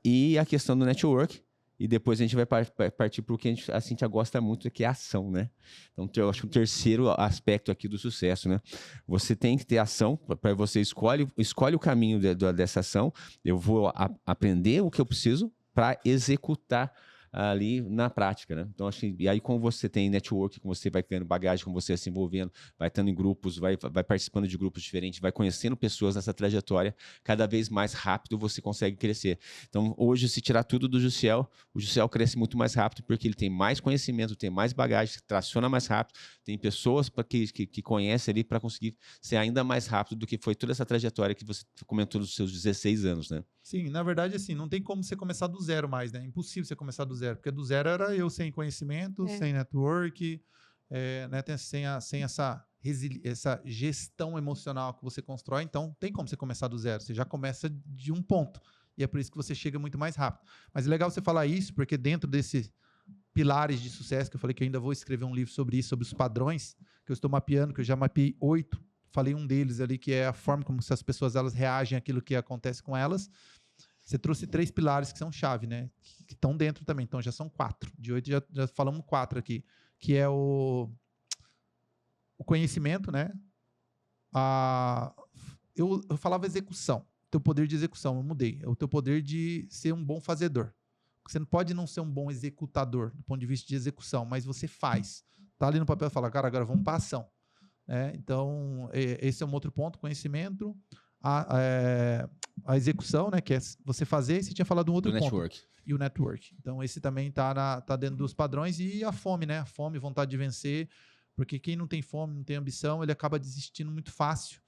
E a questão do network, e depois a gente vai partir para o que a Cíntia gosta muito, que é a ação, né? Então, eu acho que o terceiro aspecto aqui do sucesso, né? Você tem que ter ação, para você escolhe o caminho dessa ação, eu vou aprender o que eu preciso para executar ali na prática, né? Então, e aí como você tem network, como você vai ganhando bagagem, como você vai se envolvendo, vai estando em grupos, vai participando de grupos diferentes, vai conhecendo pessoas nessa trajetória, cada vez mais rápido você consegue crescer. Então, hoje, se tirar tudo do Jussiel, o Jussiel cresce muito mais rápido porque ele tem mais conhecimento, tem mais bagagem, traciona mais rápido, tem pessoas que conhecem ali para conseguir ser ainda mais rápido do que foi toda essa trajetória que você comentou nos seus 16 anos, né? Sim, na verdade, assim, não tem como você começar do zero mais, né? É impossível você começar do zero, porque do zero era eu sem conhecimento, sem network, né? Sem essa gestão emocional que você constrói. Então, tem como você começar do zero. Você já começa de um ponto. E é por isso que você chega muito mais rápido. Mas é legal você falar isso, porque dentro desses pilares de sucesso, que eu falei que eu ainda vou escrever um livro sobre isso, sobre os padrões, que eu estou mapeando, que eu já mapeei 8. Falei um deles ali, que é a forma como as pessoas elas reagem àquilo que acontece com elas. Você trouxe 3 pilares que são chave, né? Que estão dentro também. Então, já são 4. De 8, já falamos 4 aqui. Que é o conhecimento, né? Eu falava execução. Teu poder de execução, eu mudei. É o teu poder de ser um bom fazedor. Você não pode não ser um bom executador, do ponto de vista de execução, mas você faz. Tá ali no papel e fala, cara, agora vamos para ação. Então, esse é um outro ponto, conhecimento, a execução, né, que é você fazer, e você tinha falado um outro ponto. Network. E o network. Então, esse também tá dentro dos padrões. E a fome, né? A fome, vontade de vencer. Porque quem não tem fome, não tem ambição, ele acaba desistindo muito fácil.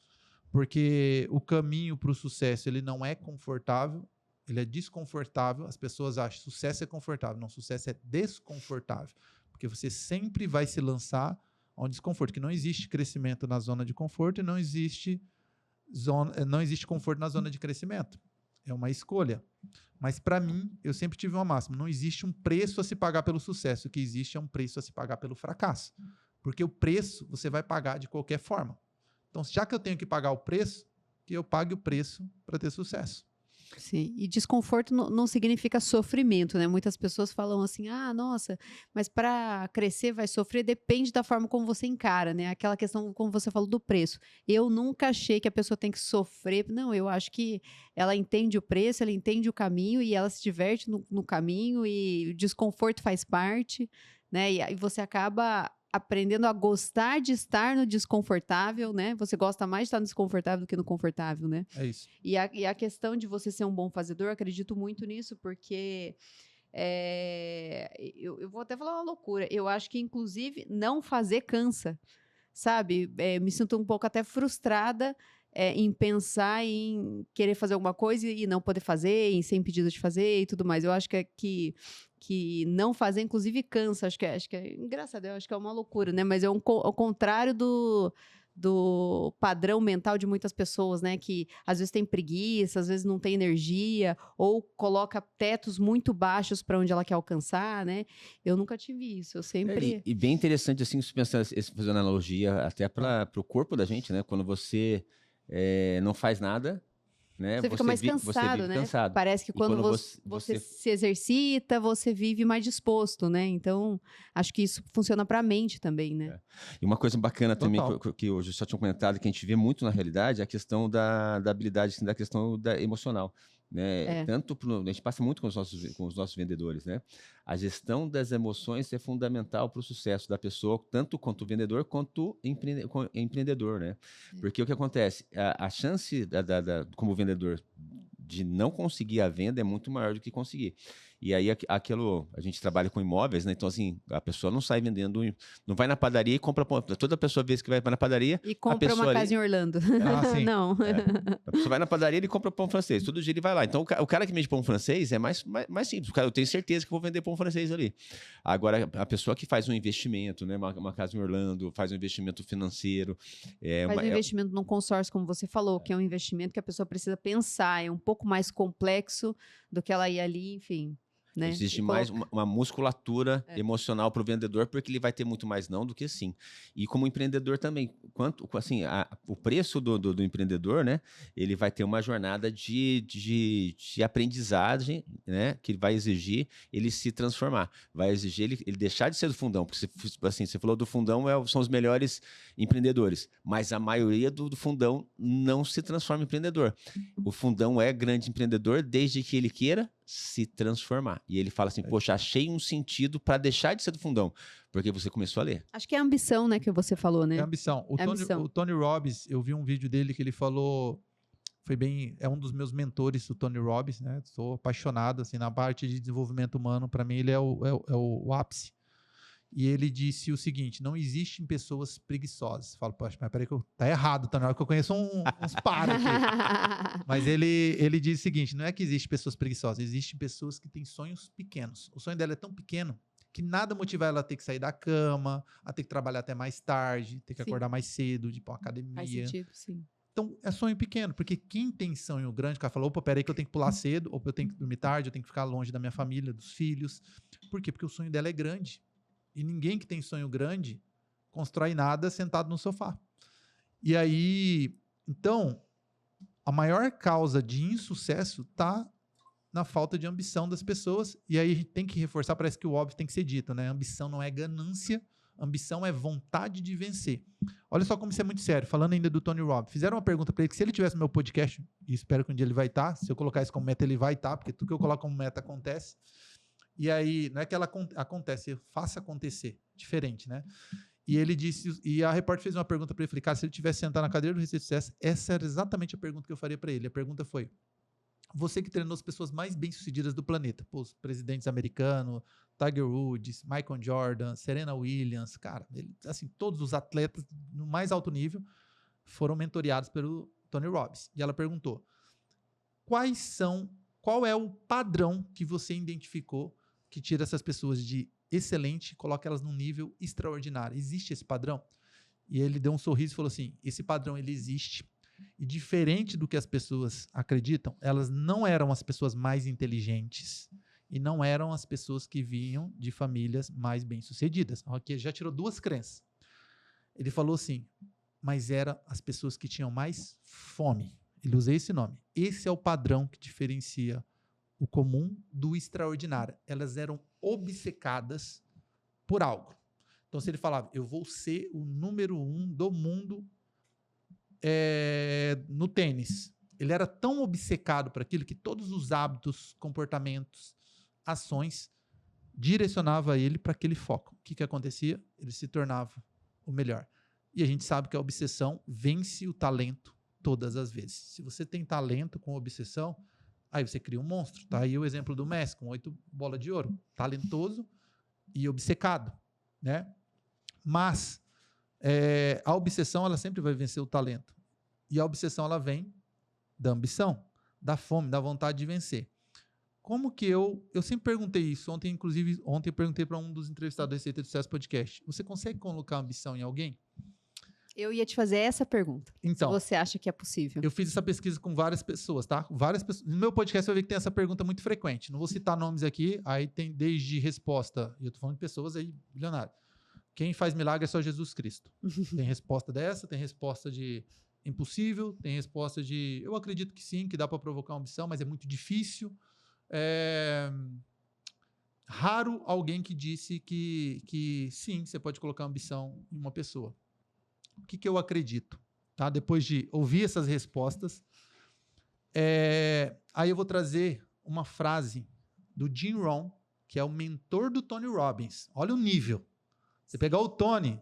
Porque o caminho para o sucesso, ele não é confortável, ele é desconfortável. As pessoas acham que sucesso é confortável. Não, sucesso é desconfortável. Porque você sempre vai se lançar a um desconforto, que não existe crescimento na zona de conforto e não existe conforto na zona de crescimento. É uma escolha. Mas, para mim, eu sempre tive uma máxima. Não existe um preço a se pagar pelo sucesso. O que existe é um preço a se pagar pelo fracasso. Porque o preço você vai pagar de qualquer forma. Então, já que eu tenho que pagar o preço, que eu pague o preço para ter sucesso. Sim, e desconforto não significa sofrimento, né? Muitas pessoas falam assim, nossa, mas para crescer vai sofrer, depende da forma como você encara, né? Aquela questão, como você falou, do preço. Eu nunca achei que a pessoa tem que sofrer, não, eu acho que ela entende o preço, ela entende o caminho e ela se diverte no caminho e o desconforto faz parte, né? E você acaba aprendendo a gostar de estar no desconfortável, né? Você gosta mais de estar no desconfortável do que no confortável, né? É isso. E a questão de você ser um bom fazedor, acredito muito nisso, porque eu vou até falar uma loucura. Eu acho que, inclusive, não fazer cansa, sabe? Me sinto um pouco até frustrada em pensar em querer fazer alguma coisa e não poder fazer, em ser impedida de fazer e tudo mais. Eu acho que não fazer, inclusive, cansa. Acho que é engraçado, eu acho que é uma loucura, né? Mas é ao contrário do padrão mental de muitas pessoas, né? Que às vezes tem preguiça, às vezes não tem energia, ou coloca tetos muito baixos para onde ela quer alcançar, né? Eu nunca tive isso, eu sempre... E bem interessante, assim, se pensar, fazer uma analogia até para o corpo da gente, né? Quando você não faz nada, né? Você fica mais você cansado, vive né? cansado. Parece que E quando você se exercita, você vive mais disposto, né? Então, acho que isso funciona para a mente também, né? E uma coisa bacana também Total. que hoje só tinha comentado, que a gente vê muito na realidade, é a questão da habilidade, assim, da questão da emocional. Né? É. A gente passa muito com os nossos vendedores, né? A gestão das emoções é fundamental para o sucesso da pessoa, tanto quanto o vendedor, quanto o empreendedor, né? Porque o que acontece? A chance como vendedor de não conseguir a venda é muito maior do que conseguir. E aí a gente trabalha com imóveis, né? Então, assim, a pessoa não sai vendendo, não vai na padaria e compra. Toda pessoa vez que vai na padaria. E compra uma casa em Orlando. Sim. Não. A pessoa vai na padaria e compra pão francês. Todo dia ele vai lá. Então, o cara que vende pão francês é mais simples. Eu tenho certeza que eu vou vender pão francês ali. Agora, a pessoa que faz um investimento, né? Uma casa em Orlando, faz um investimento financeiro. Faz um investimento num consórcio, como você falou, que é um investimento que a pessoa precisa pensar. É um pouco mais complexo do que ela ir ali, enfim. Né? Existe mais uma musculatura emocional para o vendedor, porque ele vai ter muito mais não do que sim. E como empreendedor também, o preço do empreendedor, né? Ele vai ter uma jornada de aprendizagem, né? Que vai exigir ele se transformar, vai exigir ele deixar de ser do fundão, porque você falou do fundão são os melhores empreendedores, mas a maioria do fundão não se transforma em empreendedor. O fundão é grande empreendedor desde que ele queira se transformar. E ele fala assim, poxa, achei um sentido para deixar de ser do fundão, porque você começou a ler. Acho que é a ambição, né, que você falou, né? É ambição. O Tony Robbins, eu vi um vídeo dele que ele falou, é um dos meus mentores, o Tony Robbins, né? Sou apaixonado, assim, na parte de desenvolvimento humano, para mim ele é o ápice. E ele disse o seguinte, não existem pessoas preguiçosas. Falo, poxa, mas peraí, tá errado, tá na hora que eu conheço uns par aqui. Mas ele diz o seguinte, não é que existem pessoas preguiçosas, existem pessoas que têm sonhos pequenos. O sonho dela é tão pequeno que nada motiva ela a ter que sair da cama, a ter que trabalhar até mais tarde, ter que acordar mais cedo, de ir pra uma academia. Faz sentido, sim. Então, é sonho pequeno, porque quem tem sonho grande, o cara fala, opa, peraí que eu tenho que pular cedo, ou eu tenho que dormir tarde, eu tenho que ficar longe da minha família, dos filhos. Por quê? Porque o sonho dela é grande. E ninguém que tem sonho grande constrói nada sentado no sofá. E aí, então, a maior causa de insucesso está na falta de ambição das pessoas. E aí a gente tem que reforçar, parece que o óbvio tem que ser dito, né? Ambição não é ganância, ambição é vontade de vencer. Olha só como isso é muito sério. Falando ainda do Tony Robbins, fizeram uma pergunta para ele que se ele tivesse no meu podcast, e espero que um dia ele vai estar, se eu colocar isso como meta, ele vai estar, porque tudo que eu coloco como meta acontece. E aí, não é que ela acontece, faça acontecer. Diferente, né? E ele disse, e a repórter fez uma pergunta para ele, falei, cara, se ele tivesse sentado na cadeira do Receita de Sucesso, essa era exatamente a pergunta que eu faria para ele. A pergunta foi, você que treinou as pessoas mais bem-sucedidas do planeta, pô, os presidentes americanos, Tiger Woods, Michael Jordan, Serena Williams, cara, assim, todos os atletas no mais alto nível foram mentoreados pelo Tony Robbins. E ela perguntou, qual é o padrão que você identificou que tira essas pessoas de excelente e coloca elas num nível extraordinário? Existe esse padrão? E ele deu um sorriso e falou assim, esse padrão ele existe. E diferente do que as pessoas acreditam, elas não eram as pessoas mais inteligentes e não eram as pessoas que vinham de famílias mais bem-sucedidas. Aqui já tirou duas crenças. Ele falou assim, mas eram as pessoas que tinham mais fome. Ele usou esse nome. Esse é o padrão que diferencia o comum do extraordinário. Elas eram obcecadas por algo. Então, se ele falava, eu vou ser o número 1 do mundo no tênis. Ele era tão obcecado por aquilo que todos os hábitos, comportamentos, ações direcionava ele para aquele foco. O que acontecia? Ele se tornava o melhor. E a gente sabe que a obsessão vence o talento todas as vezes. Se você tem talento com obsessão, aí você cria um monstro. Tá aí o exemplo do Messi, com 8 bolas de ouro. Talentoso e obcecado, né? Mas a obsessão, ela sempre vai vencer o talento. E a obsessão, ela vem da ambição, da fome, da vontade de vencer. Como que eu sempre perguntei isso, ontem eu perguntei para um dos entrevistados da Receita de Sucesso Podcast, você consegue colocar ambição em alguém? Eu ia te fazer essa pergunta. Então, se você acha que é possível. Eu fiz essa pesquisa com várias pessoas, tá? Várias pessoas. No meu podcast você vai ver que tem essa pergunta muito frequente. Não vou citar nomes aqui, aí tem desde resposta, e eu tô falando de pessoas aí, bilionárias. Quem faz milagre é só Jesus Cristo. Tem resposta dessa, tem resposta de impossível, tem resposta de eu acredito que sim, que dá para provocar uma ambição, mas é muito difícil. Raro alguém que disse que sim, você pode colocar ambição em uma pessoa. O que eu acredito? Tá? Depois de ouvir essas respostas, aí eu vou trazer uma frase do Jim Rohn, que é o mentor do Tony Robbins. Olha o nível. Você pegar o Tony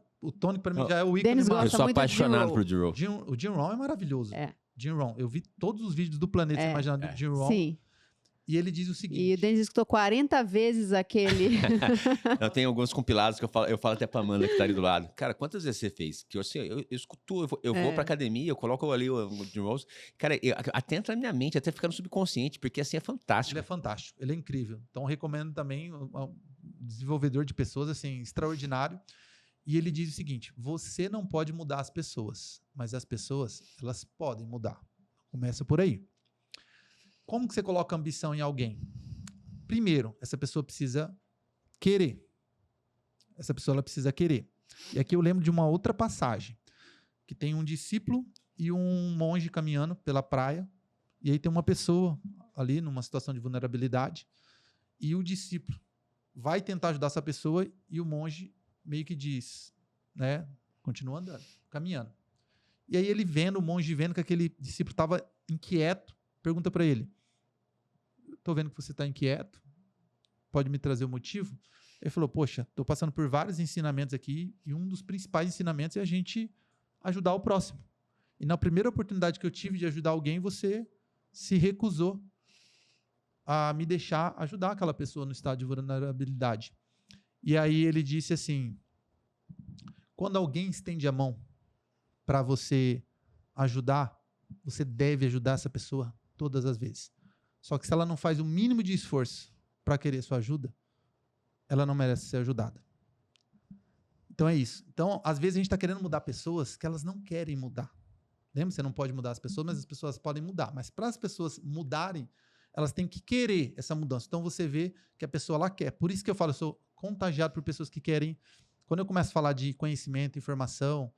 para mim já é o ícone Dennis máximo. Eu sou apaixonado por Jim Rohn. O Jim Rohn é maravilhoso. É. Jim Rohn. Eu vi todos os vídeos do Planeta Sem Imaginar do Jim Rohn. Sim. E ele diz o seguinte... E o Denis escutou 40 vezes aquele... Eu tenho alguns compilados que eu falo até pra Amanda que tá ali do lado. Cara, quantas vezes você fez? Que assim, eu escuto, eu vou pra academia, eu coloco ali o Jim Rohn. Cara, até entra na minha mente, até fica no subconsciente, porque assim é fantástico. Ele é fantástico, ele é incrível. Então, eu recomendo também um desenvolvedor de pessoas, assim, extraordinário. E ele diz o seguinte, você não pode mudar as pessoas, mas as pessoas, elas podem mudar. Começa por aí. Como que você coloca ambição em alguém? Primeiro, essa pessoa precisa querer. Essa pessoa ela precisa querer. E aqui eu lembro de uma outra passagem, que tem um discípulo e um monge caminhando pela praia, e aí tem uma pessoa ali numa situação de vulnerabilidade, e o discípulo vai tentar ajudar essa pessoa, e o monge meio que diz, né, continua andando, caminhando. E aí ele vendo, o monge vendo que aquele discípulo estava inquieto, pergunta para ele, estou vendo que você está inquieto, pode me trazer o motivo? Ele falou, poxa, estou passando por vários ensinamentos aqui e um dos principais ensinamentos é a gente ajudar o próximo. E na primeira oportunidade que eu tive de ajudar alguém, você se recusou a me deixar ajudar aquela pessoa no estado de vulnerabilidade. E aí ele disse assim, quando alguém estende a mão para você ajudar, você deve ajudar essa pessoa todas as vezes. Só que se ela não faz o mínimo de esforço para querer sua ajuda, ela não merece ser ajudada. Então é isso. Então, às vezes a gente está querendo mudar pessoas que elas não querem mudar. Lembra? Você não pode mudar as pessoas, mas as pessoas podem mudar. Mas para as pessoas mudarem, elas têm que querer essa mudança. Então você vê que a pessoa lá quer. Por isso que eu falo, eu sou contagiado por pessoas que querem. Quando eu começo a falar de conhecimento, informação,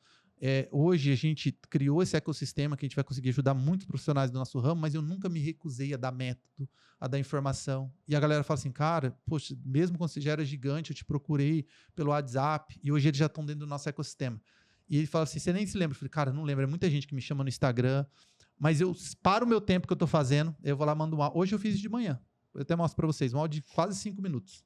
hoje a gente criou esse ecossistema que a gente vai conseguir ajudar muitos profissionais do nosso ramo, mas eu nunca me recusei a dar método, a dar informação. E a galera fala assim, cara, poxa, mesmo quando você já era gigante, eu te procurei pelo WhatsApp e hoje eles já estão dentro do nosso ecossistema. E ele fala assim, você nem se lembra? Eu falei, cara, não lembro, é muita gente que me chama no Instagram, mas eu paro o meu tempo que eu estou fazendo, eu vou lá, mando um áudio. Hoje eu fiz isso de manhã, eu até mostro para vocês, um áudio de quase 5 minutos.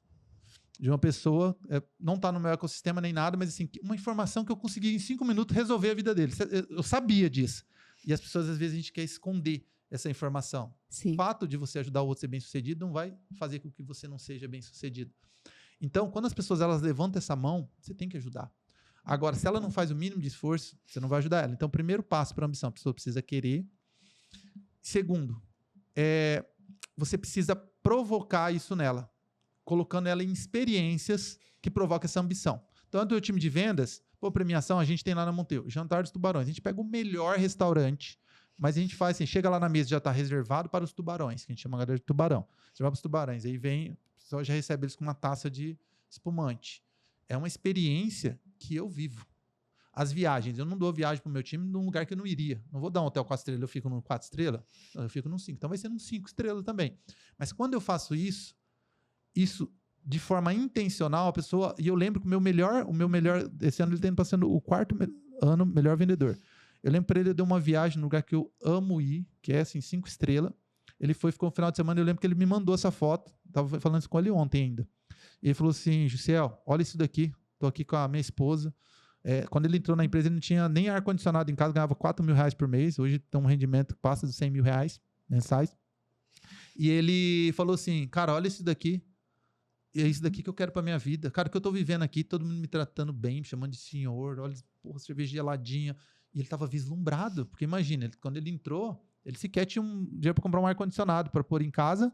De uma pessoa, não está no meu ecossistema nem nada, mas assim, uma informação que eu consegui em 5 minutos resolver a vida dele. Eu sabia disso. E as pessoas, às vezes, a gente quer esconder essa informação. Sim. O fato de você ajudar o outro a ser bem-sucedido não vai fazer com que você não seja bem-sucedido. Então, quando as pessoas elas levantam essa mão, você tem que ajudar. Agora, se ela não faz o mínimo de esforço, você não vai ajudar ela. Então, o primeiro passo para a ambição, a pessoa precisa querer. Segundo, você precisa provocar isso nela, colocando ela em experiências que provocam essa ambição. Tanto o time de vendas, premiação, a gente tem lá na Monteu, Jantar dos Tubarões. A gente pega o melhor restaurante, mas a gente faz assim, chega lá na mesa, já está reservado para os tubarões, que a gente chama a galera de tubarão. Você vai para os tubarões, aí vem, o pessoal já recebe eles com uma taça de espumante. É uma experiência que eu vivo. As viagens, eu não dou viagem para o meu time num lugar que eu não iria. Não vou dar um hotel 4 estrelas, eu fico num 4 estrelas, eu fico num 5. Então vai ser num 5 estrelas também. Mas quando eu faço isso de forma intencional, a pessoa... E eu lembro que o meu melhor... Esse ano ele está passando o 4º ano melhor vendedor. Eu lembro para ele, eu dei uma viagem num lugar que eu amo ir, que é assim, 5 estrelas. Ele ficou no final de semana, eu lembro que ele me mandou essa foto. Estava falando isso com ele ontem ainda. E ele falou assim, Jussiel, olha isso daqui. Estou aqui com a minha esposa. Quando ele entrou na empresa, ele não tinha nem ar-condicionado em casa, ganhava R$4.000 por mês. Hoje tem um rendimento que passa dos R$100.000 mensais. E ele falou assim, cara, olha isso daqui. E é isso daqui que eu quero pra minha vida. Cara, o que eu tô vivendo aqui, todo mundo me tratando bem, me chamando de senhor, olha, porra, cerveja geladinha. E ele tava vislumbrado, porque imagina, quando ele entrou, ele sequer tinha um dinheiro pra comprar um ar-condicionado para pôr em casa,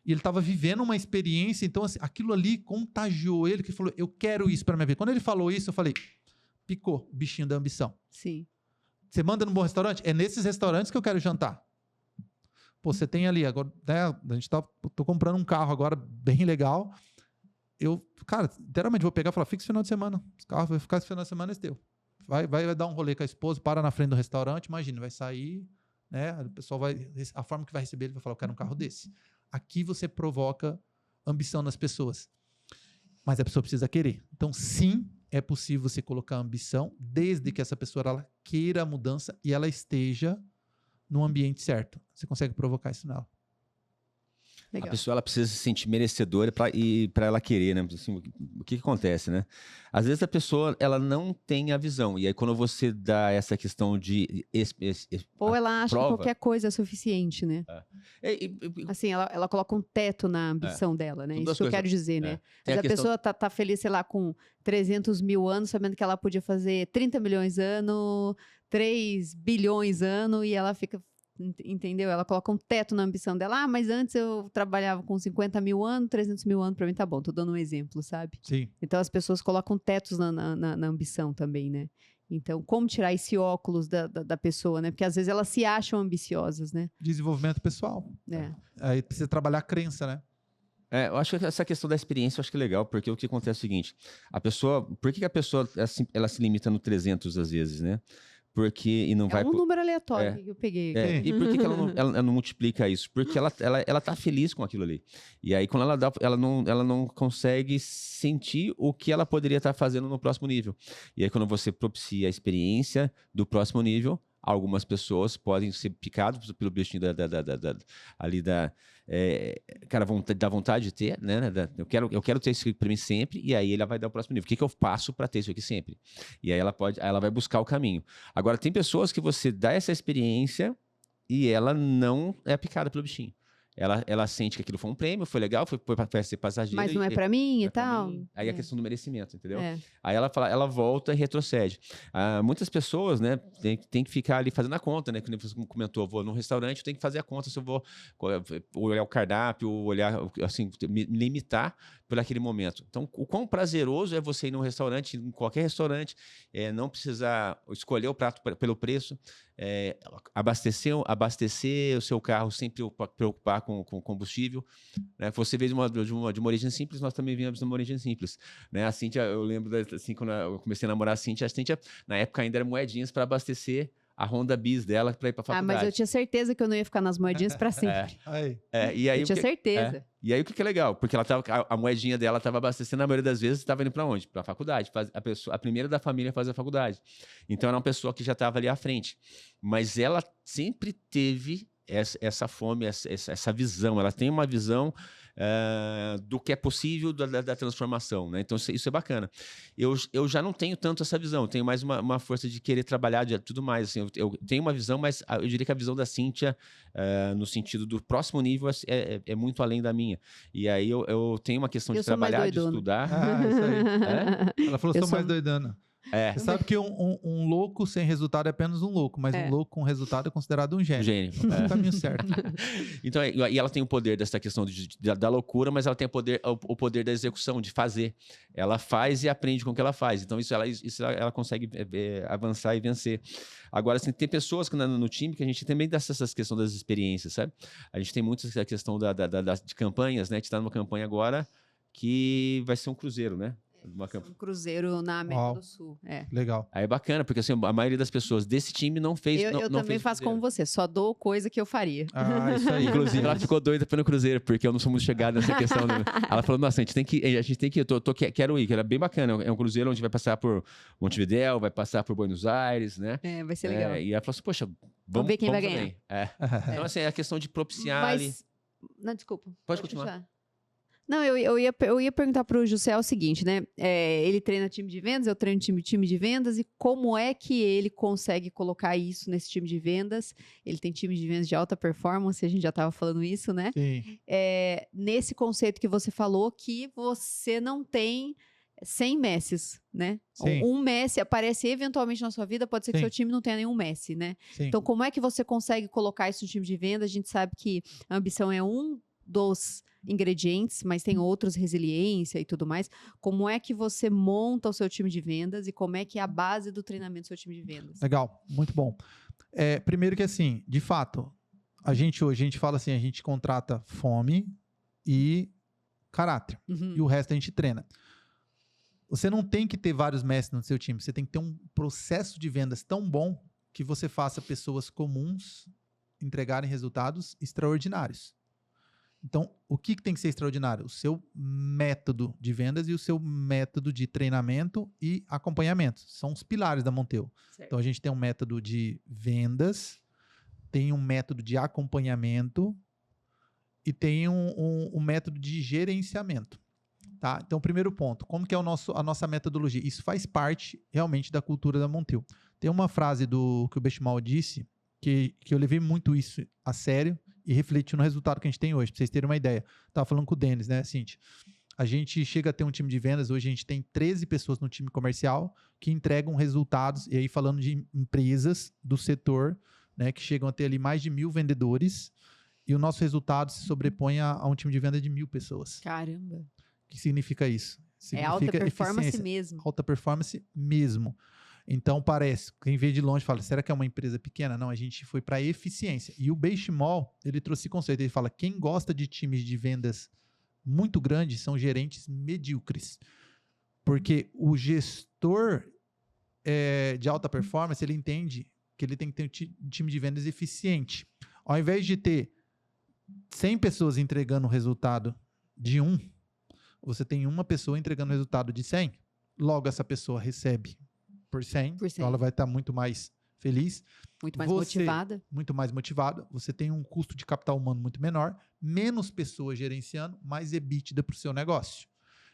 e ele tava vivendo uma experiência, então assim, aquilo ali contagiou ele, que ele falou, eu quero isso pra minha vida. Quando ele falou isso, eu falei, picou o bichinho da ambição. Sim. Você manda num bom restaurante? É nesses restaurantes que eu quero jantar. Pô, você tem ali, agora, né, tô comprando um carro agora bem legal. Cara, literalmente vou pegar e falar, fica esse final de semana. Esse carro vai ficar esse final de semana, esse teu. Vai dar um rolê com a esposa, para na frente do restaurante, imagina, vai sair, né? O pessoal a forma que vai receber, ele vai falar, eu quero um carro desse. Aqui você provoca ambição nas pessoas. Mas a pessoa precisa querer. Então, sim, é possível você colocar ambição, desde que essa pessoa ela queira a mudança e ela esteja no ambiente certo. Você consegue provocar isso nela. Legal. A pessoa ela precisa se sentir merecedora para ela querer, né? Assim, o que acontece, né? Às vezes a pessoa ela não tem a visão. E aí quando você dá essa questão de... Ou ela acha prova, que qualquer coisa é suficiente, né? Assim, ela coloca um teto na ambição dela, né? Isso que eu quero dizer, né? Mas a pessoa tá feliz, sei lá, com 300 mil anos, sabendo que ela podia fazer 30 milhões ano, 3 bilhões ano, e ela fica... Entendeu? Ela coloca um teto na ambição dela. Ah, mas antes eu trabalhava com 50 mil anos, 300 mil anos, pra mim tá bom. Tô dando um exemplo, sabe? Sim. Então as pessoas colocam tetos na ambição também, né? Então, como tirar esse óculos da pessoa, né? Porque às vezes elas se acham ambiciosas, né? Desenvolvimento pessoal. Aí precisa trabalhar a crença, né? eu acho que essa questão da experiência eu acho que é legal, porque o que acontece é o seguinte, por que a pessoa ela se limita no 300 às vezes, né? Porque um número aleatório que eu peguei. E por que ela não multiplica isso? Porque ela tá feliz com aquilo ali. E aí, quando ela não consegue sentir o que ela poderia estar fazendo no próximo nível. E aí, quando você propicia a experiência do próximo nível, algumas pessoas podem ser picadas pelo bichinho cara, da vontade de ter, né? Eu quero ter isso aqui para mim sempre, e aí ela vai dar o próximo nível. O que eu faço para ter isso aqui sempre? E aí ela vai buscar o caminho. Agora, tem pessoas que você dá essa experiência e ela não é picada pelo bichinho. Ela sente que aquilo foi um prêmio, foi legal, foi para ser passageiro. Mas não é para mim e tal. Aí a questão do merecimento, entendeu? Aí ela volta e retrocede. Muitas pessoas, né, tem que ficar ali fazendo a conta, né? Como você comentou, eu vou num restaurante, eu tenho que fazer a conta se eu vou olhar o cardápio, olhar, assim, me limitar por aquele momento. Então, o quão prazeroso é você ir num restaurante, em qualquer restaurante, não precisar escolher o prato pelo preço, abastecer o seu carro sem preocupar com combustível, né? Você veio de uma origem simples, nós também viemos de uma origem simples, né? A Cíntia, eu lembro assim, quando eu comecei a namorar a Cíntia, na época ainda era moedinhas para abastecer a Honda Bis dela para ir para a faculdade. Mas eu tinha certeza que eu não ia ficar nas moedinhas para sempre. E aí, eu tinha certeza. E aí o que é legal? Porque a moedinha dela estava abastecendo, a maioria das vezes estava indo para onde? Para a faculdade. A primeira da família a fazer a faculdade. Então era uma pessoa que já estava ali à frente. Mas ela sempre teve essa fome, essa visão. Ela tem uma visão do que é possível da transformação, né? Então isso é bacana. Eu já não tenho tanto essa visão, eu tenho mais uma força de querer trabalhar de tudo mais. Assim, eu tenho uma visão, mas eu diria que a visão da Cíntia, no sentido do próximo nível, é muito além da minha. E aí eu tenho uma questão de trabalhar, de estudar. Isso aí. Ela falou, eu sou mais doidana. Você sabe que um louco sem resultado é apenas um louco, mas um louco com resultado é considerado um gênio. É o caminho certo. Então, e ela tem o poder dessa questão da loucura, mas ela tem o poder da execução, de fazer. Ela faz e aprende com o que ela faz. Então, isso ela consegue avançar e vencer. Agora, assim, tem pessoas no time que a gente também dá essa questão das experiências, sabe? A gente tem muito essa questão de campanhas, né? A gente está numa campanha agora que vai ser um cruzeiro, né? Um cruzeiro na América do Sul. Legal. Aí é bacana, porque assim, a maioria das pessoas desse time não fez. Eu também faço como você, só dou coisa que eu faria. Isso aí. Inclusive, ela ficou doida pelo cruzeiro, porque eu não sou muito chegado nessa questão. Ela falou, nossa, a gente tem que ir, quero ir, que era bem bacana. É um cruzeiro onde vai passar por Montevidéu, vai passar por Buenos Aires, né? Vai ser legal. E ela falou assim, poxa, vamos ver quem vai ganhar. Então, assim, é a questão de propiciar ali. Não, desculpa. Pode continuar. Não, eu ia perguntar para o José o seguinte, né? Ele treina time de vendas, eu treino time de vendas, e como é que ele consegue colocar isso nesse time de vendas? Ele tem time de vendas de alta performance, a gente já estava falando isso, né? Sim. Nesse conceito que você falou, que você não tem 100 Messis, né? Sim. Um Messi aparece eventualmente na sua vida, pode ser que seu time não tenha nenhum Messi, né? Sim. Então, como é que você consegue colocar isso no time de vendas? A gente sabe que a ambição é um dos ingredientes, mas tem outros, resiliência e tudo mais. Como é que você monta o seu time de vendas e como é que é a base do treinamento do seu time de vendas? Legal, muito bom. Primeiro que assim, de fato, a gente fala assim, a gente contrata fome e caráter. E o resto a gente treina. Você não tem que ter vários mestres no seu time. Você tem que ter um processo de vendas tão bom que você faça pessoas comuns entregarem resultados extraordinários. Então, o que tem que ser extraordinário? O seu método de vendas e o seu método de treinamento e acompanhamento. São os pilares da Monteu. Certo. Então, a gente tem um método de vendas, tem um método de acompanhamento e tem um método de gerenciamento. Tá? Então, primeiro ponto, como que é a nossa metodologia? Isso faz parte realmente da cultura da Monteu. Tem uma frase que o Benchimol disse que eu levei muito isso a sério e refleti no resultado que a gente tem hoje, para vocês terem uma ideia. Estava falando com o Denis, né, Cintia? A gente chega a ter um time de vendas, hoje a gente tem 13 pessoas no time comercial que entregam resultados, e aí falando de empresas do setor, né, que chegam a ter ali mais de 1.000 vendedores, e o nosso resultado se sobrepõe a um time de venda de 1.000 pessoas. Caramba. O que significa isso? Significa alta performance eficiência. mesmo. Alta performance mesmo. Então, parece, quem vê de longe fala, será que é uma empresa pequena? Não, a gente foi para eficiência. E o Benchimol, ele trouxe esse conceito. Ele fala, quem gosta de times de vendas muito grandes são gerentes medíocres. Porque o gestor de alta performance, ele entende que ele tem que ter um time de vendas eficiente. Ao invés de ter 100 pessoas entregando o resultado de 1, você tem uma pessoa entregando o resultado de 100. Logo, essa pessoa recebe por 100, então ela vai estar muito mais feliz. Muito mais motivada. Muito mais motivada. Você tem um custo de capital humano muito menor, menos pessoas gerenciando, mais EBITDA para o seu negócio.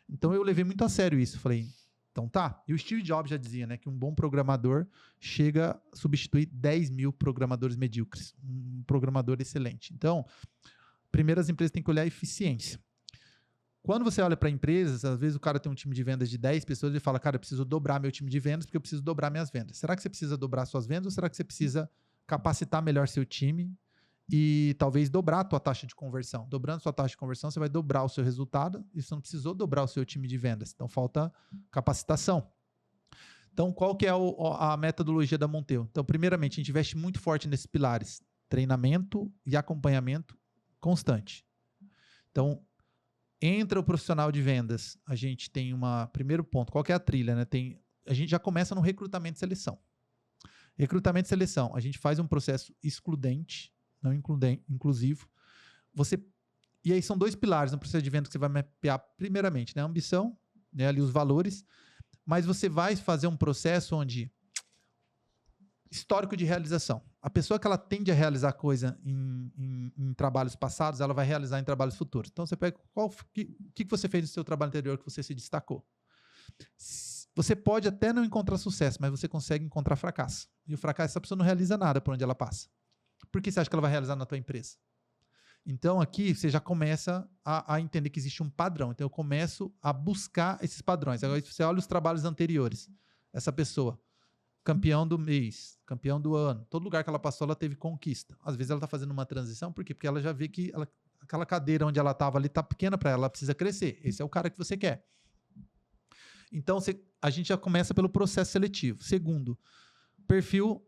Então, eu levei muito a sério isso. Falei, então tá. E o Steve Jobs já dizia, né, que um bom programador chega a substituir 10.000 programadores medíocres. Um programador excelente. Então, primeiro as empresas têm que olhar a eficiência. Quando você olha para empresas, às vezes o cara tem um time de vendas de 10 pessoas e fala, cara, eu preciso dobrar meu time de vendas porque eu preciso dobrar minhas vendas. Será que você precisa dobrar suas vendas ou será que você precisa capacitar melhor seu time e talvez dobrar a tua taxa de conversão? Dobrando sua taxa de conversão, você vai dobrar o seu resultado e você não precisou dobrar o seu time de vendas. Então, falta capacitação. Então, qual que é a metodologia da Monteu? Então, primeiramente, a gente investe muito forte nesses pilares. Treinamento e acompanhamento constante. Então, entra o profissional de vendas, a gente tem primeiro ponto, qual que é a trilha, né? A gente já começa no recrutamento e seleção. Recrutamento e seleção, a gente faz um processo excludente, não inclusivo. E aí são 2 pilares no processo de venda que você vai mapear primeiramente, né? A ambição, né? Ali os valores, mas você vai fazer um processo onde histórico de realização. A pessoa que ela tende a realizar coisa em trabalhos passados, ela vai realizar em trabalhos futuros. Então, você pega o que você fez no seu trabalho anterior que você se destacou. Você pode até não encontrar sucesso, mas você consegue encontrar fracasso. E o fracasso, essa pessoa não realiza nada por onde ela passa. Por que você acha que ela vai realizar na tua empresa? Então, aqui, você já começa a entender que existe um padrão. Então, eu começo a buscar esses padrões. Agora, você olha os trabalhos anteriores. Essa pessoa, campeão do mês, campeão do ano. Todo lugar que ela passou, ela teve conquista. Às vezes ela está fazendo uma transição, por quê? Porque ela já vê que aquela cadeira onde ela estava ali está pequena para ela, ela precisa crescer. Esse é o cara que você quer. Então, a gente já começa pelo processo seletivo. Segundo, perfil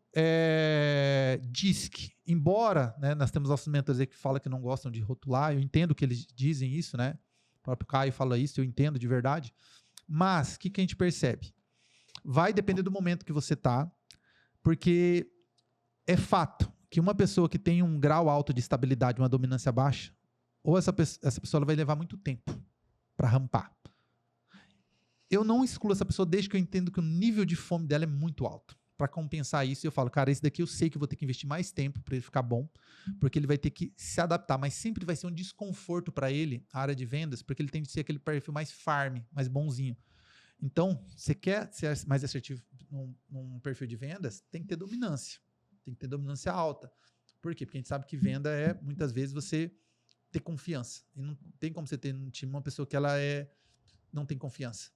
DISC. Embora, né, nós temos nossos mentores aí que falam que não gostam de rotular, eu entendo que eles dizem isso, né? O próprio Caio fala isso, eu entendo de verdade. Mas, o que a gente percebe? Vai depender do momento que você está, porque é fato que uma pessoa que tem um grau alto de estabilidade, uma dominância baixa, ou essa pessoa ela vai levar muito tempo para rampar. Eu não excluo essa pessoa desde que eu entendo que o nível de fome dela é muito alto. Para compensar isso, eu falo, cara, esse daqui eu sei que eu vou ter que investir mais tempo para ele ficar bom, porque ele vai ter que se adaptar, mas sempre vai ser um desconforto para ele, a área de vendas, porque ele tem que ser aquele perfil mais farm, mais bonzinho. Então, você quer ser mais assertivo num perfil de vendas, tem que ter dominância. Tem que ter dominância alta. Por quê? Porque a gente sabe que venda muitas vezes, você ter confiança. E não tem como você ter no time uma pessoa que ela não tem confiança.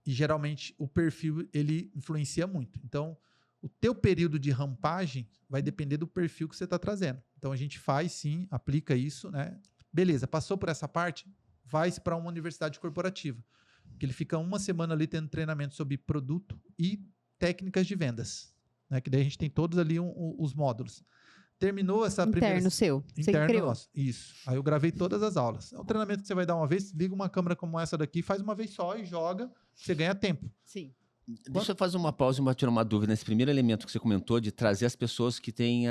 E, geralmente, o perfil, ele influencia muito. Então, o teu período de rampagem vai depender do perfil que você está trazendo. Então, a gente faz, sim, aplica isso, né? Beleza, passou por essa parte, vai-se para uma universidade corporativa, que ele fica uma semana ali tendo treinamento sobre produto e técnicas de vendas, né? Que daí a gente tem todos ali os módulos. Terminou essa primeira... Interno seu. Você Interno criou. nosso. Isso. Aí eu gravei todas as aulas. É um treinamento que você vai dar uma vez, liga uma câmera como essa daqui, faz uma vez só e joga, você ganha tempo. Sim. Deixa eu fazer uma pausa e tirar uma dúvida nesse primeiro elemento que você comentou de trazer as pessoas que têm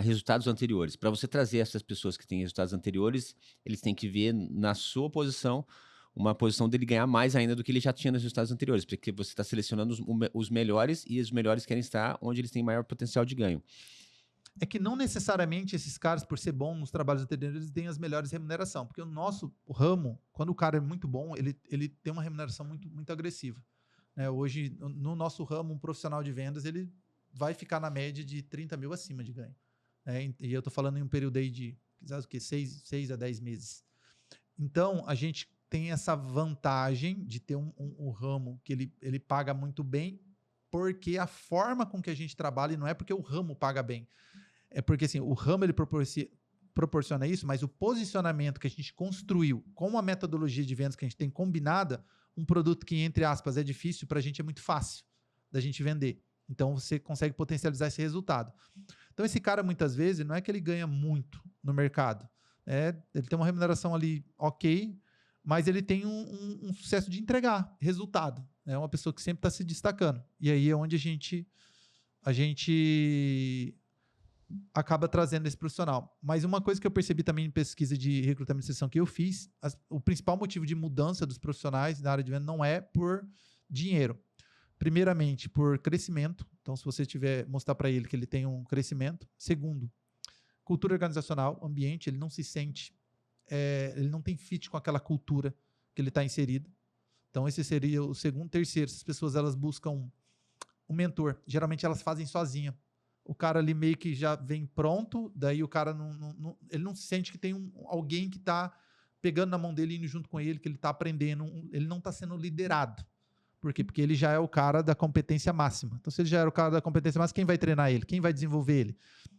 resultados anteriores. Para você trazer essas pessoas que têm resultados anteriores, eles têm que ver na sua posição uma posição dele ganhar mais ainda do que ele já tinha nos resultados anteriores, porque você está selecionando os melhores e os melhores querem estar onde eles têm maior potencial de ganho. É que não necessariamente esses caras, por ser bom nos trabalhos anteriores, eles têm as melhores remunerações, porque o nosso ramo, quando o cara é muito bom, ele tem uma remuneração muito, muito agressiva. Hoje, no nosso ramo, um profissional de vendas, ele vai ficar na média de 30 mil acima de ganho. E eu estou falando em um período aí de 6 a 10 meses. Então, a gente tem essa vantagem de ter um ramo que ele paga muito bem, porque a forma com que a gente trabalha, e não é porque o ramo paga bem, é porque assim, o ramo ele proporciona isso, mas o posicionamento que a gente construiu com a metodologia de vendas que a gente tem combinada, um produto que, entre aspas, é difícil, para a gente é muito fácil da gente vender. Então, você consegue potencializar esse resultado. Então, esse cara, muitas vezes, não é que ele ganha muito no mercado. Ele tem uma remuneração ali ok, mas ele tem um sucesso de entregar resultado. É uma pessoa que sempre está se destacando. E aí é onde a gente acaba trazendo esse profissional. Mas uma coisa que eu percebi também em pesquisa de recrutamento e seleção que eu fiz, o principal motivo de mudança dos profissionais na área de venda não é por dinheiro. Primeiramente, por crescimento. Então, se você mostrar para ele que ele tem um crescimento. Segundo, cultura organizacional, ambiente, ele não se sente, ele não tem fit com aquela cultura que ele está inserido. Então, esse seria o segundo. Terceiro, essas pessoas elas buscam um mentor. Geralmente, elas fazem sozinha. O cara ali meio que já vem pronto, daí o cara ele não se sente que tem alguém que está pegando na mão dele e indo junto com ele, que ele está aprendendo. Ele não está sendo liderado. Por quê? Porque ele já é o cara da competência máxima. Então, se ele já era o cara da competência máxima, quem vai treinar ele? Quem vai desenvolver ele?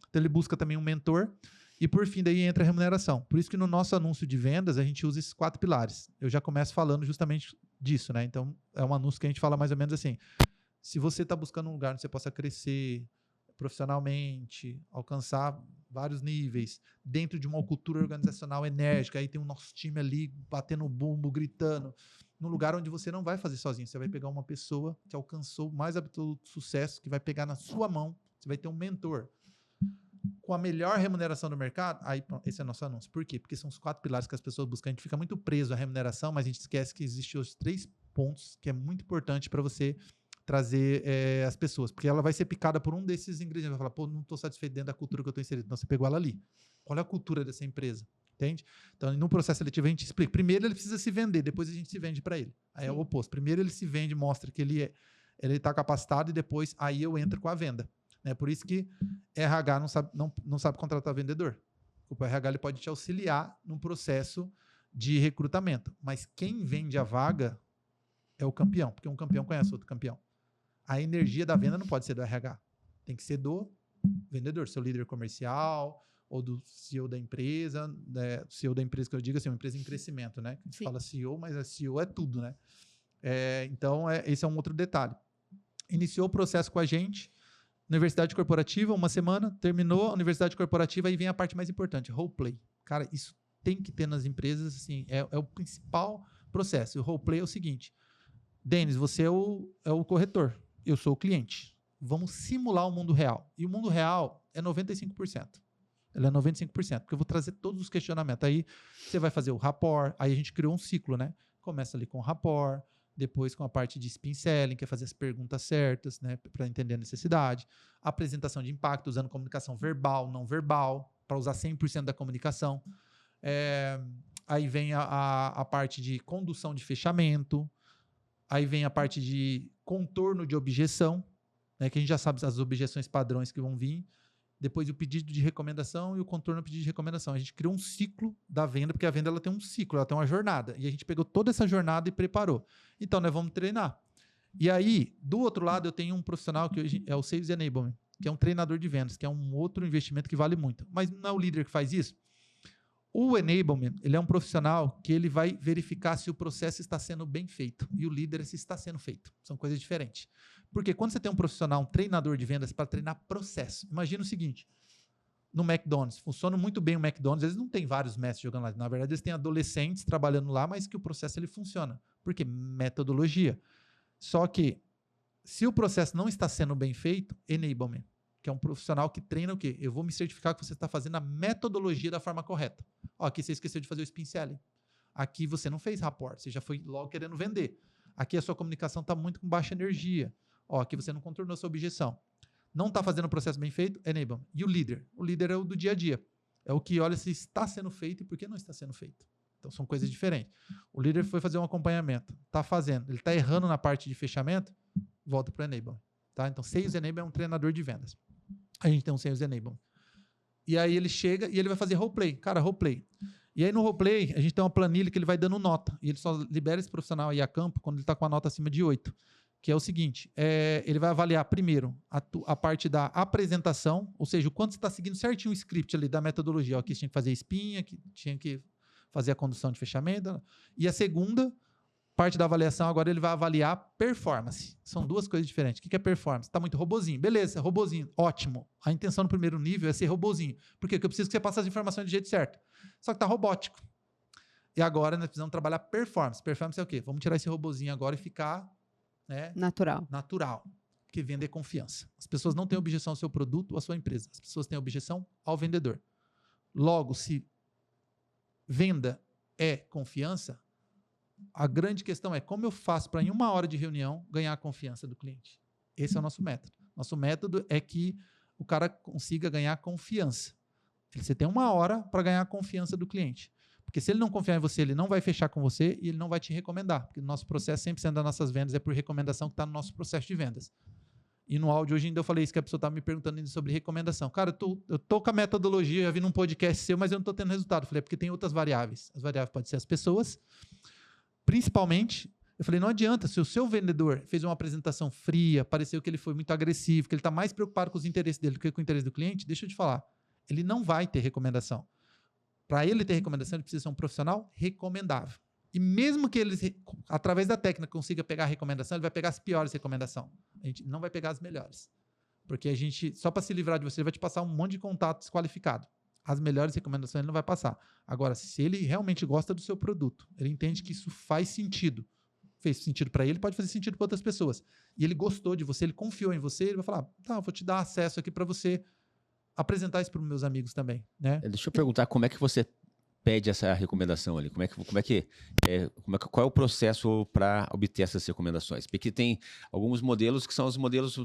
Então, ele busca também um mentor. E, por fim, daí entra a remuneração. Por isso que no nosso anúncio de vendas, a gente usa esses 4 pilares. Eu já começo falando justamente disso, né? Então, é um anúncio que a gente fala mais ou menos assim. Se você está buscando um lugar onde você possa crescer profissionalmente, alcançar vários níveis, dentro de uma cultura organizacional enérgica, aí tem o nosso time ali batendo bumbo, gritando, num lugar onde você não vai fazer sozinho, você vai pegar uma pessoa que alcançou o mais absoluto sucesso, que vai pegar na sua mão, você vai ter um mentor com a melhor remuneração do mercado. Aí esse é o nosso anúncio. Por quê? Porque são os 4 pilares que as pessoas buscam. A gente fica muito preso à remuneração, mas a gente esquece que existem os 3 pontos que é muito importante para você trazer as pessoas, porque ela vai ser picada por um desses ingredientes, vai falar, pô, não estou satisfeito dentro da cultura que eu estou inserido. Então, você pegou ela ali. Qual é a cultura dessa empresa? Entende? Então, no processo seletivo, a gente explica. Primeiro, ele precisa se vender, depois a gente se vende para ele. Aí é o oposto. Primeiro, ele se vende, mostra que ele está capacitado, e depois, aí eu entro com a venda. Por isso que RH não sabe contratar vendedor. O RH ele pode te auxiliar num processo de recrutamento, mas quem vende a vaga é o campeão, porque um campeão conhece outro campeão. A energia da venda não pode ser do RH. Tem que ser do vendedor, seu líder comercial ou do CEO da empresa. CEO da empresa que eu digo assim, uma empresa em crescimento, né? A gente fala CEO, mas a CEO é tudo, né? Então, esse é um outro detalhe. Iniciou o processo com a gente, universidade corporativa, uma semana, terminou a universidade corporativa, aí vem a parte mais importante, roleplay. Cara, isso tem que ter nas empresas, assim, é o principal processo. O roleplay é o seguinte, Denis, você é o corretor, eu sou o cliente. Vamos simular o mundo real. E o mundo real é 95%. Ele é 95%, porque eu vou trazer todos os questionamentos. Aí você vai fazer o rapport, aí a gente criou um ciclo, né? Começa ali com o rapport, depois com a parte de spin selling, que é fazer as perguntas certas, né? Para entender a necessidade. Apresentação de impacto, usando comunicação verbal, não verbal, para usar 100% da comunicação. Aí vem a parte de condução de fechamento. Aí vem a parte de contorno de objeção, né, que a gente já sabe as objeções padrões que vão vir. Depois o pedido de recomendação e o contorno do pedido de recomendação. A gente criou um ciclo da venda, porque a venda ela tem um ciclo, ela tem uma jornada. E a gente pegou toda essa jornada e preparou. Então, nós vamos treinar. E aí, do outro lado, eu tenho um profissional que hoje é o Sales Enablement, que é um treinador de vendas, que é um outro investimento que vale muito. Mas não é o líder que faz isso? O enablement, ele é um profissional que ele vai verificar se o processo está sendo bem feito e o líder se está sendo feito. São coisas diferentes. Porque quando você tem um profissional, um treinador de vendas para treinar processo, imagina o seguinte, no McDonald's, funciona muito bem o McDonald's, eles não têm vários mestres jogando lá, na verdade eles têm adolescentes trabalhando lá, mas que o processo ele funciona. Por quê? Metodologia. Só que, se o processo não está sendo bem feito, enablement, que é um profissional que treina o quê? Eu vou me certificar que você está fazendo a metodologia da forma correta. Ó, aqui você esqueceu de fazer o spin selling. Aqui você não fez rapport, você já foi logo querendo vender. Aqui a sua comunicação está muito com baixa energia. Ó, aqui você não contornou a sua objeção. Não está fazendo o processo bem feito, enablement. E o líder? O líder é o do dia a dia. É o que olha se está sendo feito e por que não está sendo feito. Então são coisas diferentes. O líder foi fazer um acompanhamento, está fazendo, ele está errando na parte de fechamento, volta para o enablement. Tá? Então Sales Enablement é um treinador de vendas. A gente tem um Sales Enablement. E aí ele chega e ele vai fazer roleplay. Cara, roleplay. E aí no roleplay, a gente tem uma planilha que ele vai dando nota. E ele só libera esse profissional aí a campo quando ele está com a nota acima de 8. Que é o seguinte, ele vai avaliar primeiro a parte da apresentação, ou seja, o quanto você está seguindo certinho o script ali da metodologia. Aqui tinha que fazer espinha, aqui tinha que fazer a condução de fechamento. E a segunda parte da avaliação, agora ele vai avaliar performance. São duas coisas diferentes. O que é performance? Está muito robozinho. Beleza, robozinho, ótimo. A intenção no primeiro nível é ser robozinho. Por quê? Porque eu preciso que você passe as informações do jeito certo. Só que está robótico. E agora nós precisamos trabalhar performance. Performance é o quê? Vamos tirar esse robozinho agora e ficar... natural, que vender confiança. As pessoas não têm objeção ao seu produto ou à sua empresa. As pessoas têm objeção ao vendedor. Logo, se venda é confiança, a grande questão é como eu faço para, em 1 hora de reunião, ganhar a confiança do cliente. Esse é o nosso método. Nosso método é que o cara consiga ganhar confiança. Você tem 1 hora para ganhar a confiança do cliente. Porque se ele não confiar em você, ele não vai fechar com você e ele não vai te recomendar. Porque o nosso processo, 100% das nossas vendas é por recomendação que está no nosso processo de vendas. E no áudio hoje ainda eu falei isso, que a pessoa estava me perguntando ainda sobre recomendação. Cara, eu tô com a metodologia, eu vi num podcast seu, mas eu não estou tendo resultado. Eu falei, porque tem outras variáveis. As variáveis podem ser as pessoas. Principalmente, eu falei, não adianta, se o seu vendedor fez uma apresentação fria, pareceu que ele foi muito agressivo, que ele está mais preocupado com os interesses dele do que com o interesse do cliente, deixa eu te falar, ele não vai ter recomendação. Para ele ter recomendação, ele precisa ser um profissional recomendável. E mesmo que ele, através da técnica, consiga pegar a recomendação, ele vai pegar as piores recomendações. A gente não vai pegar as melhores. Porque a gente, só para se livrar de você, ele vai te passar um monte de contato desqualificado. As melhores recomendações ele não vai passar. Agora, se ele realmente gosta do seu produto, ele entende que isso faz sentido. Fez sentido para ele, pode fazer sentido para outras pessoas. E ele gostou de você, ele confiou em você, ele vai falar, tá, vou te dar acesso aqui para você apresentar isso para os meus amigos também, né? Deixa eu perguntar, como é que você pede essa recomendação ali? Qual é o processo para obter essas recomendações? Porque tem alguns modelos que são os modelos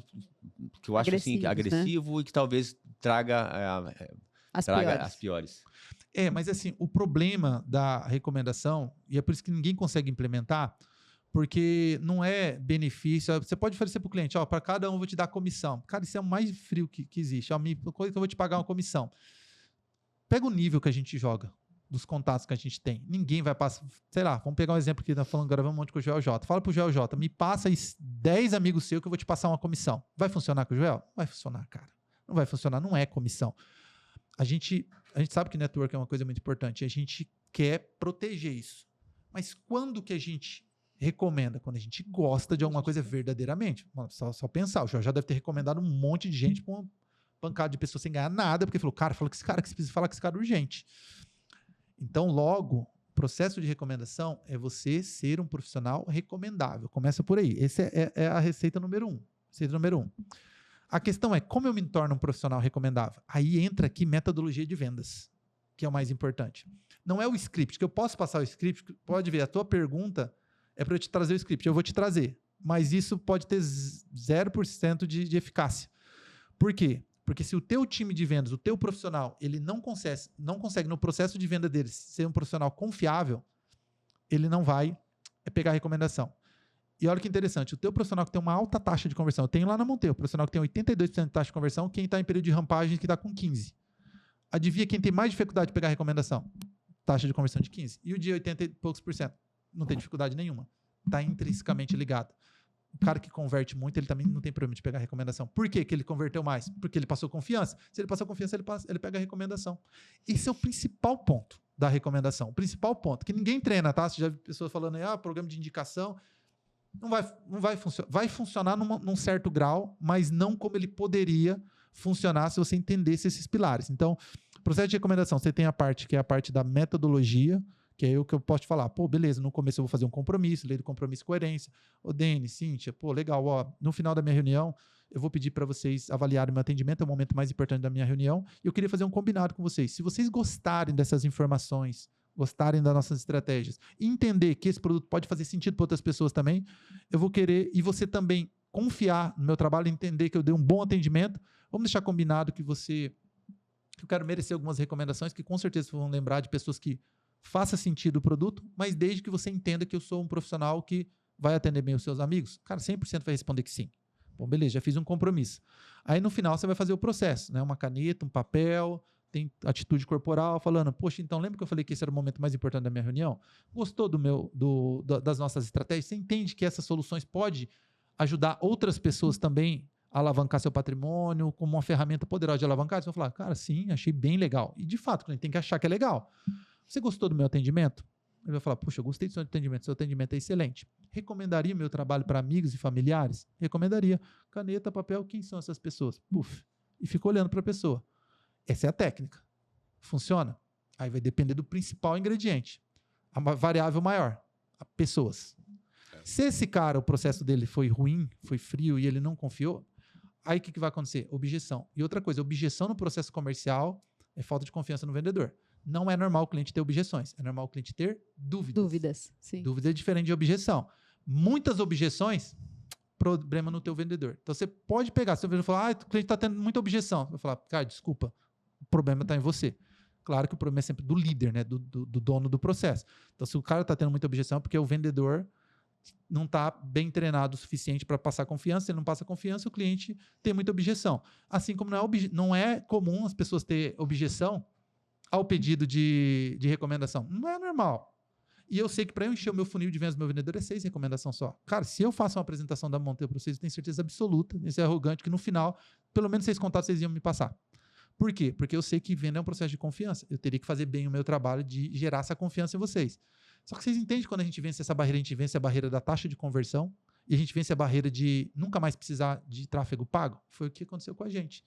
que eu acho assim, agressivo, né? E que talvez traga as piores. Mas assim, o problema da recomendação, e é por isso que ninguém consegue implementar, porque não é benefício. Você pode oferecer para o cliente, para cada um eu vou te dar comissão. Cara, isso é o mais frio que existe. Coisa que eu vou te pagar uma comissão. Pega o nível que a gente joga, dos contatos que a gente tem. Ninguém vai passar, sei lá, vamos pegar um exemplo que tá falando, gravando um monte com o Joel J. Fala pro Joel J, me passa 10 amigos seus que eu vou te passar uma comissão. Vai funcionar com o Joel? Não vai funcionar, cara. Não vai funcionar, não é comissão. A gente sabe que network é uma coisa muito importante. A gente quer proteger isso. Mas quando que a gente recomenda? Quando a gente gosta de alguma coisa verdadeiramente. Mano, só pensar, o Joel já deve ter recomendado um monte de gente para uma pancada de pessoas sem ganhar nada, porque falou, fala com esse cara, que você precisa falar com esse cara urgente. Então, logo, o processo de recomendação é você ser um profissional recomendável. Começa por aí. Essa é a receita número 1. Receita número 1. A questão é, como eu me torno um profissional recomendável? Aí entra aqui metodologia de vendas, que é o mais importante. Não é o script, que eu posso passar o script, pode ver, a tua pergunta é para eu te trazer o script, eu vou te trazer, mas isso pode ter 0% de eficácia. Por quê? Porque se o teu time de vendas, o teu profissional, ele não consegue no processo de venda dele ser um profissional confiável, ele não vai pegar a recomendação. E olha que interessante, o teu profissional que tem uma alta taxa de conversão, eu tenho lá na Monteiro, o profissional que tem 82% de taxa de conversão, quem está em período de rampagem que está com 15%. Adivinha quem tem mais dificuldade de pegar a recomendação? Taxa de conversão de 15%. E o de 80 e poucos por cento? Não tem dificuldade nenhuma. Está intrinsecamente ligado. O cara que converte muito, ele também não tem problema de pegar a recomendação. Por que ele converteu mais? Porque ele passou confiança. Se ele passou confiança, ele pega a recomendação. Esse é o principal ponto. da recomendação. O principal ponto, que ninguém treina, tá? Você já viu pessoas falando aí, programa de indicação. Não vai funcionar. Vai funcionar num certo grau, mas não como ele poderia funcionar se você entendesse esses pilares. Então, processo de recomendação, você tem a parte que é a parte da metodologia, que é o que eu posso te falar. Pô, beleza, no começo eu vou fazer um compromisso, lei do compromisso e coerência. Ô, Denis, Cíntia, pô, legal, ó, no final da minha reunião, eu vou pedir para vocês avaliarem meu atendimento, é o momento mais importante da minha reunião, e eu queria fazer um combinado com vocês. Se vocês gostarem dessas informações, gostarem das nossas estratégias, e entender que esse produto pode fazer sentido para outras pessoas também, eu vou querer, e você também confiar no meu trabalho, entender que eu dei um bom atendimento, vamos deixar combinado que eu quero merecer algumas recomendações que com certeza vão lembrar de pessoas que faça sentido o produto, mas desde que você entenda que eu sou um profissional que vai atender bem os seus amigos. Cara, 100% vai responder que sim. Bom, beleza, já fiz um compromisso. Aí no final você vai fazer o processo, né? Uma caneta, um papel, tem atitude corporal, falando, poxa, então lembra que eu falei que esse era o momento mais importante da minha reunião? Gostou das nossas estratégias? Você entende que essas soluções podem ajudar outras pessoas também a alavancar seu patrimônio como uma ferramenta poderosa de alavancar? Você vai falar, cara, sim, achei bem legal. E de fato, a gente tem que achar que é legal. Você gostou do meu atendimento? Ele vai falar, puxa, eu gostei do seu atendimento é excelente. Recomendaria meu trabalho para amigos e familiares? Recomendaria. Caneta, papel, quem são essas pessoas? Puf. E fica olhando para a pessoa. Essa é a técnica. Funciona? Aí vai depender do principal ingrediente. A variável maior, pessoas. Se esse cara, o processo dele foi ruim, foi frio e ele não confiou, aí o que vai acontecer? Objeção. E outra coisa, objeção no processo comercial é falta de confiança no vendedor. Não é normal o cliente ter objeções. É normal o cliente ter dúvidas. Dúvidas, sim. Dúvida é diferente de objeção. Muitas objeções, problema no teu vendedor. Então, você pode pegar, se o vendedor falar, o cliente está tendo muita objeção. Você vai falar, cara, desculpa, o problema está em você. Claro que o problema é sempre do líder, né? do dono do processo. Então, se o cara está tendo muita objeção, é porque o vendedor não está bem treinado o suficiente para passar confiança. Se ele não passa confiança, o cliente tem muita objeção. Assim como não é comum as pessoas terem objeção ao pedido de recomendação. Não é normal. E eu sei que para eu encher o meu funil de vendas do meu vendedor é 6 recomendações só. Cara, se eu faço uma apresentação da Monteiro para vocês, eu tenho certeza absoluta, esse é arrogante, que no final, pelo menos 6 contatos vocês iam me passar. Por quê? Porque eu sei que venda é um processo de confiança. Eu teria que fazer bem o meu trabalho de gerar essa confiança em vocês. Só que vocês entendem que quando a gente vence essa barreira, a gente vence a barreira da taxa de conversão e a gente vence a barreira de nunca mais precisar de tráfego pago? Foi o que aconteceu com a gente.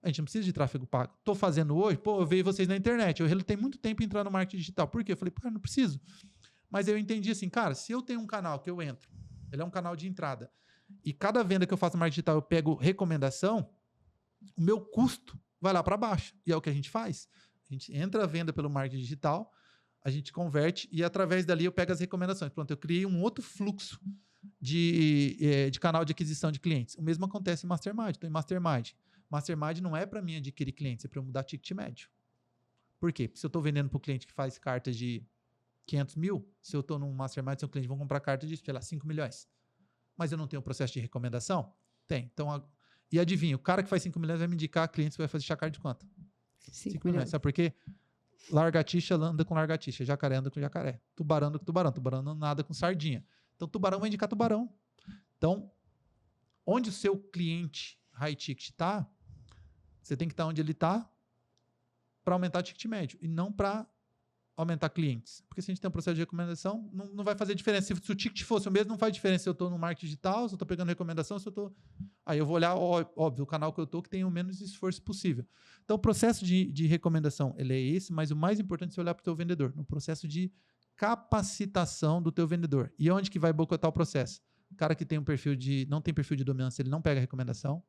A gente não precisa de tráfego pago. Estou fazendo hoje, eu vejo vocês na internet. Eu relutei muito tempo em entrar no marketing digital. Por quê? Eu falei, não preciso. Mas eu entendi assim, cara, se eu tenho um canal que eu entro, ele é um canal de entrada, e cada venda que eu faço no marketing digital eu pego recomendação, o meu custo vai lá para baixo. E é o que a gente faz. A gente entra a venda pelo marketing digital, a gente converte e através dali eu pego as recomendações. Pronto, eu criei um outro fluxo de canal de aquisição de clientes. O mesmo acontece em Mastermind. Então, em Mastermind não é para mim adquirir clientes, é para eu mudar ticket médio. Por quê? Porque se eu estou vendendo para o cliente que faz cartas de 500 mil, se eu estou num Mastermind, seu cliente vai comprar cartas de, sei lá, 5 milhões. Mas eu não tenho processo de recomendação? Tem. Então, e adivinha, o cara que faz 5 milhões vai me indicar clientes que vai fazer chacar de quanto? 5 milhões. Sabe por quê? Largatixa anda com largatixa, jacaré anda com jacaré, tubarão anda com tubarão, tubarão não nada com sardinha. Então, tubarão vai indicar tubarão. Então, onde o seu cliente high ticket está, você tem que estar onde ele está para aumentar o ticket médio e não para aumentar clientes. Porque se a gente tem um processo de recomendação, não vai fazer diferença. Se o ticket fosse o mesmo, não faz diferença se eu estou no marketing digital, se eu estou pegando recomendação, se eu estou... Aí eu vou olhar, óbvio, o canal que eu estou que tem o menos esforço possível. Então, o processo de recomendação, ele é esse, mas o mais importante é você olhar para o teu vendedor, no processo de capacitação do teu vendedor. E onde que vai boicotar o processo? O cara que tem não tem perfil de dominância, ele não pega recomendação.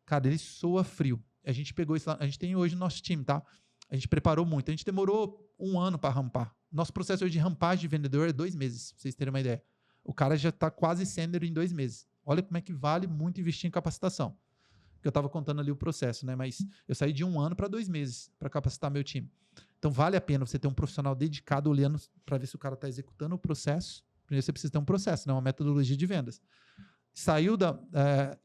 Cara, ele soa frio. A gente pegou isso lá, a gente tem hoje no nosso time, tá? A gente preparou muito. A gente demorou 1 ano para rampar. Nosso processo hoje de rampagem de vendedor é 2 meses, pra vocês terem uma ideia. O cara já está quase sênior em 2 meses. Olha como é que vale muito investir em capacitação. Que eu estava contando ali o processo, né? Mas eu saí de 1 ano para 2 meses para capacitar meu time. Então, vale a pena você ter um profissional dedicado olhando para ver se o cara está executando o processo. Primeiro, você precisa ter um processo, né? Uma metodologia de vendas. Saiu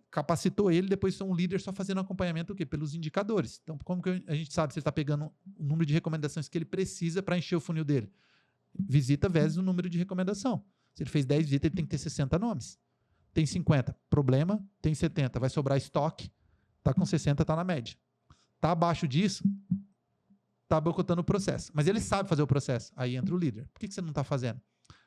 capacitou ele, depois sou um líder só fazendo acompanhamento o quê? Pelos indicadores. Então, como que a gente sabe se ele está pegando o número de recomendações que ele precisa para encher o funil dele? Visita vezes o número de recomendação. Se ele fez 10 visitas, ele tem que ter 60 nomes. Tem 50. Problema, tem 70. Vai sobrar estoque, está com 60, está na média. Está abaixo disso, tá boicotando o processo. Mas ele sabe fazer o processo. Aí entra o líder. Por que você não tá fazendo?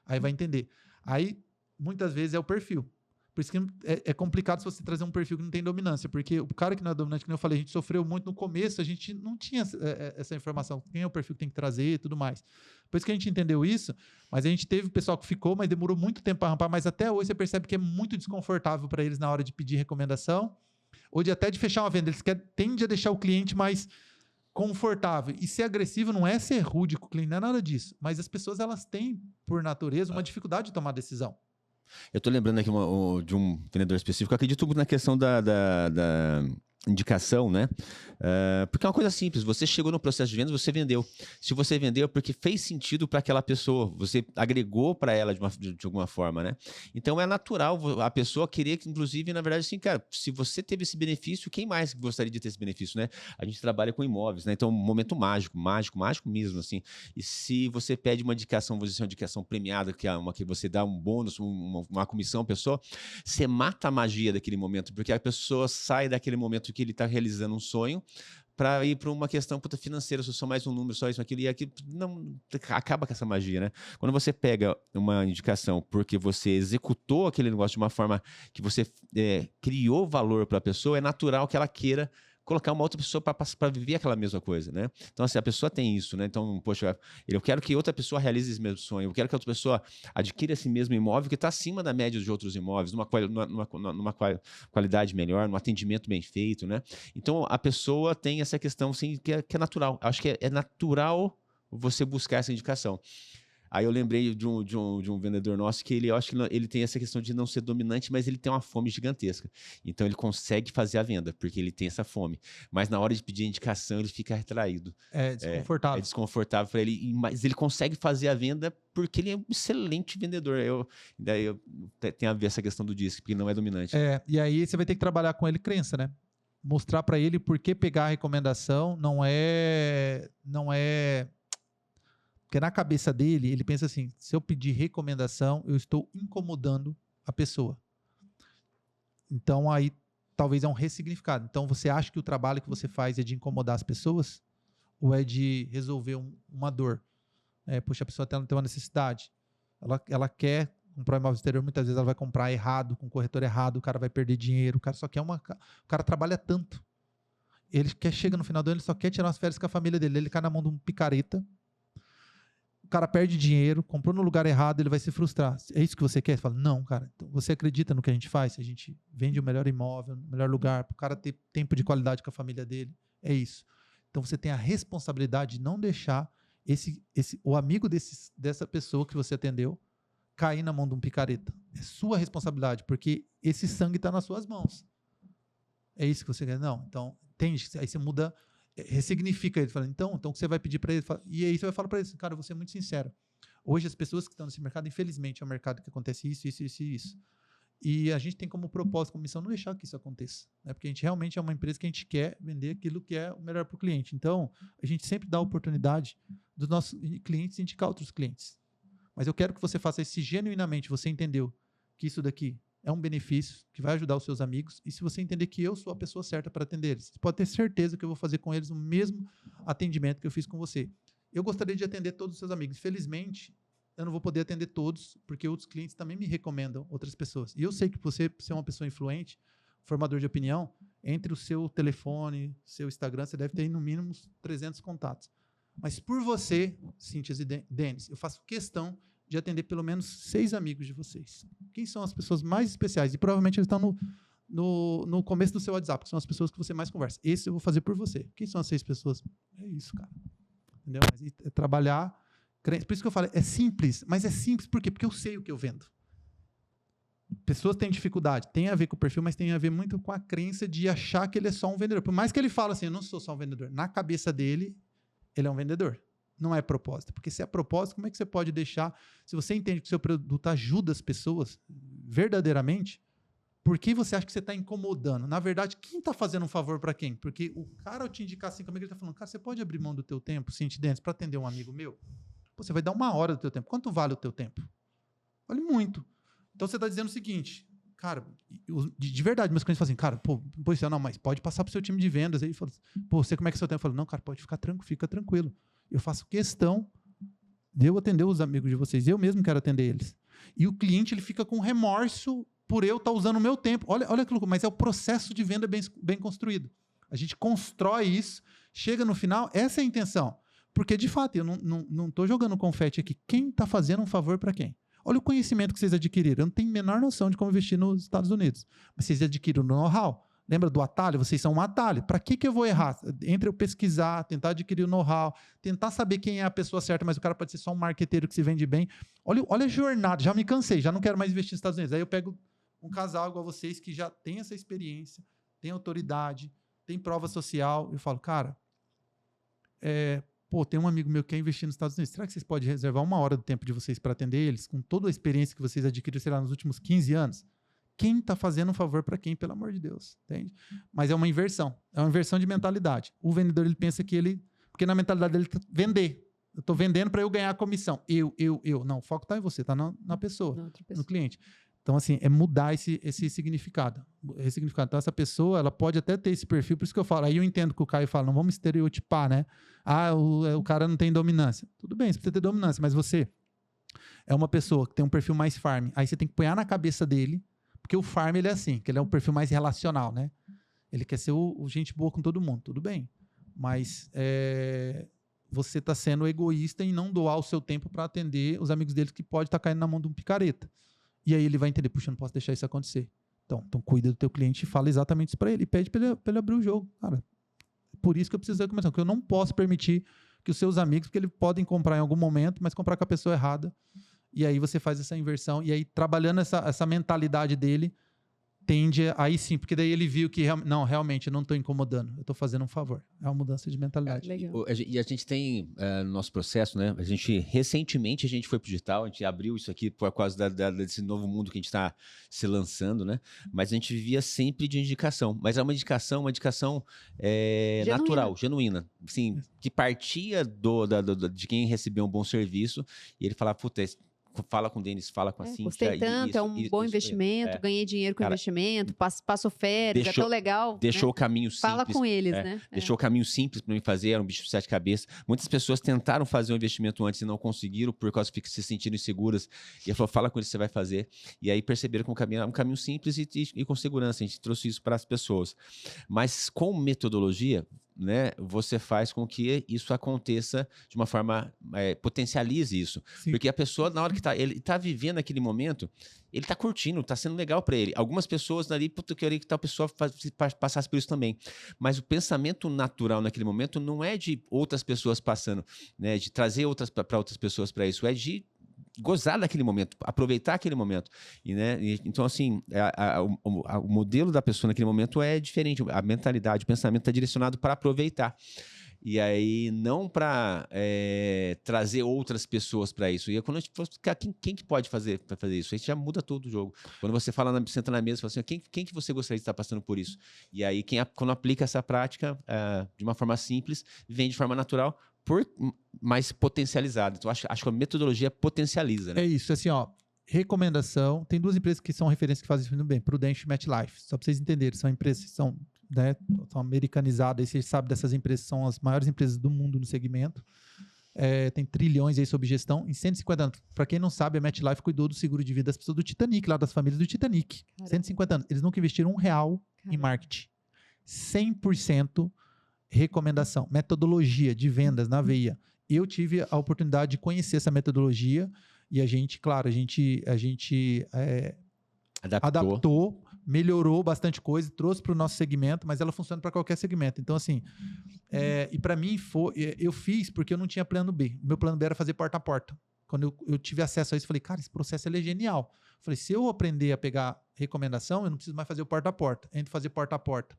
Aí vai entender. Aí, muitas vezes, é o perfil. Por isso que é complicado se você trazer um perfil que não tem dominância, porque o cara que não é dominante, como eu falei, a gente sofreu muito no começo, a gente não tinha essa informação, quem é o perfil que tem que trazer e tudo mais. Por isso que a gente entendeu isso, mas a gente teve o pessoal que ficou, mas demorou muito tempo para rampar, mas até hoje você percebe que é muito desconfortável para eles na hora de pedir recomendação, ou até de fechar uma venda. Eles tendem a deixar o cliente mais confortável. E ser agressivo não é ser rude com o cliente, não é nada disso. Mas as pessoas, elas têm, por natureza, uma dificuldade de tomar decisão. Eu tô lembrando aqui de um vendedor específico. Eu acredito muito na questão da indicação, né? Porque é uma coisa simples. Você chegou no processo de vendas, você vendeu. Se você vendeu, é porque fez sentido para aquela pessoa. Você agregou para ela de alguma forma, né? Então é natural a pessoa querer que, inclusive, na verdade, assim, cara, se você teve esse benefício, quem mais gostaria de ter esse benefício, né? A gente trabalha com imóveis, né? Então, um momento mágico mesmo, assim. E se você pede uma indicação, vou dizer, uma indicação premiada, que é uma que você dá um bônus, uma comissão à pessoa, você mata a magia daquele momento, porque a pessoa sai daquele momento que ele está realizando um sonho para ir para uma questão financeira, se eu sou mais um número, só isso, aquilo, e aquilo, não acaba com essa magia, né? Quando você pega uma indicação porque você executou aquele negócio de uma forma que você criou valor para a pessoa, é natural que ela queira colocar uma outra pessoa para viver aquela mesma coisa, né? Então, assim, a pessoa tem isso, né? Então, poxa, eu quero que outra pessoa realize esse mesmo sonho, eu quero que outra pessoa adquira esse mesmo imóvel que está acima da média de outros imóveis, numa qualidade melhor, num atendimento bem feito, né? Então, a pessoa tem essa questão, assim, que é natural. Acho que é natural você buscar essa indicação. Aí eu lembrei de um vendedor nosso que eu acho que ele tem essa questão de não ser dominante, mas ele tem uma fome gigantesca. Então ele consegue fazer a venda, porque ele tem essa fome. Mas na hora de pedir a indicação, ele fica retraído. É desconfortável. É desconfortável para ele, mas ele consegue fazer a venda porque ele é um excelente vendedor. Tem a ver essa questão do disco, porque não é dominante. E aí você vai ter que trabalhar com ele crença, né? Mostrar para ele por que pegar a recomendação não é... Porque na cabeça dele, ele pensa assim, se eu pedir recomendação, eu estou incomodando a pessoa. Então, aí, talvez é um ressignificado. Então, você acha que o trabalho que você faz é de incomodar as pessoas? Ou é de resolver uma dor? Poxa, a pessoa tem uma necessidade. Ela quer comprar um imóvel exterior, muitas vezes ela vai comprar errado, com o corretor errado, o cara vai perder dinheiro, o cara só quer o cara trabalha tanto. Ele chega no final do ano, ele só quer tirar umas férias com a família dele. Ele cai na mão de um picareta, o cara perde dinheiro, comprou no lugar errado, ele vai se frustrar. É isso que você quer? Você fala, não, cara. Então você acredita no que a gente faz? A gente vende o melhor imóvel, o melhor lugar, para o cara ter tempo de qualidade com a família dele. É isso. Então você tem a responsabilidade de não deixar o amigo dessa pessoa que você atendeu cair na mão de um picareta. É sua responsabilidade, porque esse sangue está nas suas mãos. É isso que você quer? Não. Então, entende? Aí você muda... ressignifica ele, fala, então o que você vai pedir para ele, e aí você vai falar para ele, cara, eu vou ser muito sincero, hoje as pessoas que estão nesse mercado, infelizmente é um mercado que acontece isso, e a gente tem como propósito, como missão, não deixar que isso aconteça, né? Porque a gente realmente é uma empresa que a gente quer vender aquilo que é o melhor para o cliente, então a gente sempre dá a oportunidade dos nossos clientes indicar outros clientes, mas eu quero que você faça isso genuinamente, você entendeu que isso daqui é um benefício que vai ajudar os seus amigos, e se você entender que eu sou a pessoa certa para atender eles, você pode ter certeza que eu vou fazer com eles o mesmo atendimento que eu fiz com você. Eu gostaria de atender todos os seus amigos. Infelizmente, eu não vou poder atender todos, porque outros clientes também me recomendam outras pessoas. E eu sei que você é uma pessoa influente, formador de opinião, entre o seu telefone, seu Instagram, você deve ter no mínimo uns 300 contatos. Mas por você, Cíntia e Denis, eu faço questão de atender pelo menos 6 amigos de vocês. Quem são as pessoas mais especiais? E provavelmente eles estão no começo do seu WhatsApp, que são as pessoas que você mais conversa. Esse eu vou fazer por você. Quem são as 6 pessoas? É isso, cara. Entendeu? Mas é trabalhar... Por isso que eu falo, é simples. Mas é simples por quê? Porque eu sei o que eu vendo. Pessoas têm dificuldade. Tem a ver com o perfil, mas tem a ver muito com a crença de achar que ele é só um vendedor. Por mais que ele fale assim, eu não sou só um vendedor. Na cabeça dele, ele é um vendedor. Não é propósito. Porque se é propósito, como é que você pode deixar... Se você entende que o seu produto ajuda as pessoas verdadeiramente, por que você acha que você está incomodando? Na verdade, quem está fazendo um favor para quem? Porque o cara, ao te indicar assim, como é que ele está falando? Cara, você pode abrir mão do teu tempo, Cintia Denis, para atender um amigo meu? Pô, você vai dar 1 hora do teu tempo. Quanto vale o teu tempo? Vale muito. Então você está dizendo o seguinte, cara, de verdade, meus clientes falam assim, cara, pô, não, mas pode passar pro seu time de vendas. Aí fala, pô, você como é que é o seu tempo? Eu falo, não, cara, pode fica tranquilo. Eu faço questão de eu atender os amigos de vocês. Eu mesmo quero atender eles. E o cliente, ele fica com remorso por eu estar usando o meu tempo. Olha que louco, mas é o processo de venda bem construído. A gente constrói isso, chega no final, essa é a intenção. Porque, de fato, eu não estou jogando confete aqui. Quem está fazendo um favor para quem? Olha o conhecimento que vocês adquiriram. Eu não tenho a menor noção de como investir nos Estados Unidos. Mas vocês adquiriram know-how. Lembra do atalho? Vocês são um atalho. Para que eu vou errar? Entre eu pesquisar, tentar adquirir o know-how, tentar saber quem é a pessoa certa, mas o cara pode ser só um marqueteiro que se vende bem. Olha a jornada. Já me cansei, já não quero mais investir nos Estados Unidos. Aí eu pego um casal igual vocês que já tem essa experiência, tem autoridade, tem prova social. Eu falo, cara, tem um amigo meu que quer investir nos Estados Unidos. Será que vocês podem reservar 1 hora do tempo de vocês para atender eles, com toda a experiência que vocês adquiriram, sei lá, nos últimos 15 anos? Quem está fazendo um favor para quem, pelo amor de Deus? Entende? Mas é uma inversão de mentalidade. O vendedor, ele pensa que porque na mentalidade dele vender. Eu estou vendendo para eu ganhar a comissão. Eu. Não, o foco está em você, está na pessoa, no cliente. Então, assim, é mudar esse significado. Então, essa pessoa, ela pode até ter esse perfil, por isso que eu falo, aí eu entendo que o Caio fala, não vamos estereotipar, né? O cara não tem dominância. Tudo bem, você precisa ter dominância, mas você é uma pessoa que tem um perfil mais farm. Aí você tem que pôr na cabeça dele, porque o farm, ele é assim, que ele é um perfil mais relacional, né? Ele quer ser o gente boa com todo mundo, tudo bem. Mas você está sendo egoísta em não doar o seu tempo para atender os amigos deles que pode estar caindo na mão de um picareta. E aí ele vai entender, puxa, eu não posso deixar isso acontecer. Então cuida do teu cliente e fala exatamente isso para ele. E pede para ele abrir o jogo. Cara, por isso que eu preciso da recomendação, porque eu não posso permitir que os seus amigos, porque eles podem comprar em algum momento, mas comprar com a pessoa errada. E aí você faz essa inversão. E aí, trabalhando essa mentalidade dele, tende aí sim, porque daí ele viu que realmente eu não estou incomodando, eu estou fazendo um favor. É uma mudança de mentalidade. Legal. E a gente tem no nosso processo, né? Recentemente a gente foi pro digital, a gente abriu isso aqui por causa desse novo mundo que a gente está se lançando, né? Mas a gente vivia sempre de indicação. Mas é uma indicação natural, genuína. Assim, que partia de quem recebeu um bom serviço e ele falava, puta, fala com o Denis, fala com a Cíntia. Gostei tanto, é um bom investimento, ganhei dinheiro com investimento, passo férias, é tão legal. Deixou o caminho simples. Fala com eles, né? Deixou o caminho simples para mim fazer, era um bicho de 7 cabeças. Muitas pessoas tentaram fazer um investimento antes e não conseguiram, por causa que se sentiram inseguras. E ele falou, fala com eles que você vai fazer. E aí perceberam que o caminho era um caminho simples e com segurança. A gente trouxe isso para as pessoas. Mas com metodologia, né, você faz com que isso aconteça de uma forma, potencialize isso. Sim. Porque a pessoa, na hora que ele está vivendo aquele momento, ele está curtindo, está sendo legal para ele. Algumas pessoas ali, eu queria que tal pessoa passasse por isso também. Mas o pensamento natural naquele momento não é de outras pessoas passando, né, de trazer para outras pessoas para isso, é de gozar daquele momento, aproveitar aquele momento. Então, assim, o modelo da pessoa naquele momento é diferente. A mentalidade, o pensamento está direcionado para aproveitar. E aí, não para trazer outras pessoas para isso. E aí, quando a gente fala, quem que pode fazer isso? Aí já muda todo o jogo. Quando você senta na mesa e fala assim, quem que você gostaria de estar passando por isso? E aí, quando aplica essa prática de uma forma simples, vem de forma natural, mais potencializada. Então, acho que a metodologia potencializa, né? É isso, assim, recomendação. Tem 2 empresas que são referências que fazem isso muito bem, Prudential e MetLife. Só para vocês entenderem, são empresas que são americanizadas, e vocês sabem dessas empresas, são as maiores empresas do mundo no segmento. Tem trilhões aí sob gestão. Em 150 anos, para quem não sabe, a MetLife cuidou do seguro de vida das pessoas do Titanic, lá das famílias do Titanic. Caramba. 150 anos. Eles nunca investiram R$1 em marketing. 100% recomendação, metodologia de vendas na veia. Eu tive a oportunidade de conhecer essa metodologia e a gente adaptou, melhorou bastante coisa, trouxe para o nosso segmento, mas ela funciona para qualquer segmento. Então, assim, e para mim, eu fiz porque eu não tinha plano B. O meu plano B era fazer porta a porta. Quando eu tive acesso a isso, eu falei, cara, esse processo é genial. Eu falei, se eu aprender a pegar recomendação, eu não preciso mais fazer o porta a porta. Entre fazer porta a porta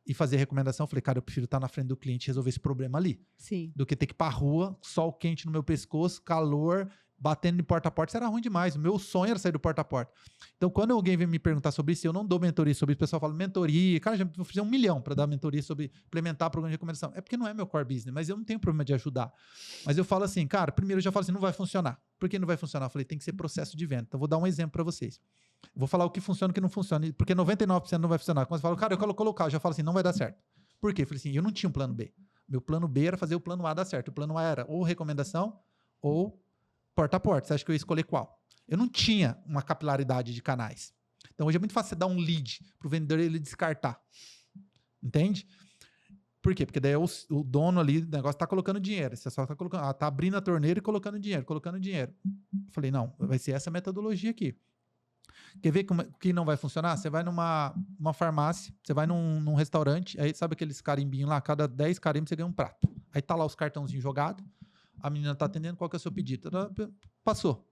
e fazer recomendação, eu falei, cara, eu prefiro estar na frente do cliente e resolver esse problema ali. Sim. Do que ter que ir pra rua, sol quente no meu pescoço, calor, batendo de porta a porta. Isso era ruim demais. O meu sonho era sair do porta a porta. Então, quando alguém vem me perguntar sobre isso, eu não dou mentoria sobre isso. O pessoal fala, mentoria. Cara, já vou fazer 1 milhão para dar mentoria sobre implementar programa de recomendação. É porque não é meu core business, mas eu não tenho problema de ajudar. Mas eu falo assim, cara, primeiro eu já falo assim, não vai funcionar. Por que não vai funcionar? Eu falei, tem que ser processo de venda. Então, vou dar um exemplo para vocês. Vou falar o que funciona e o que não funciona, porque 99% não vai funcionar. Quando você fala, cara, eu quero colocar, eu já falo assim, não vai dar certo. Por quê? Eu falei assim, eu não tinha um plano B. Meu plano B era fazer o plano A dar certo. O plano A era ou recomendação ou porta a porta. Você acha que eu ia escolher qual? Eu não tinha uma capilaridade de canais. Então, hoje é muito fácil você dar um lead para o vendedor ele descartar. Entende? Por quê? Porque daí o dono ali do negócio está colocando dinheiro. Você só está colocando, tá abrindo a torneira e colocando dinheiro, colocando dinheiro. Eu falei, não, vai ser essa metodologia aqui. Quer ver o que não vai funcionar? Você vai numa farmácia, você vai num restaurante, aí sabe aqueles carimbinhos lá? Cada 10 carimbos você ganha um prato. Aí tá lá os cartãozinhos jogados, a menina tá atendendo, qual que é o seu pedido? Passou.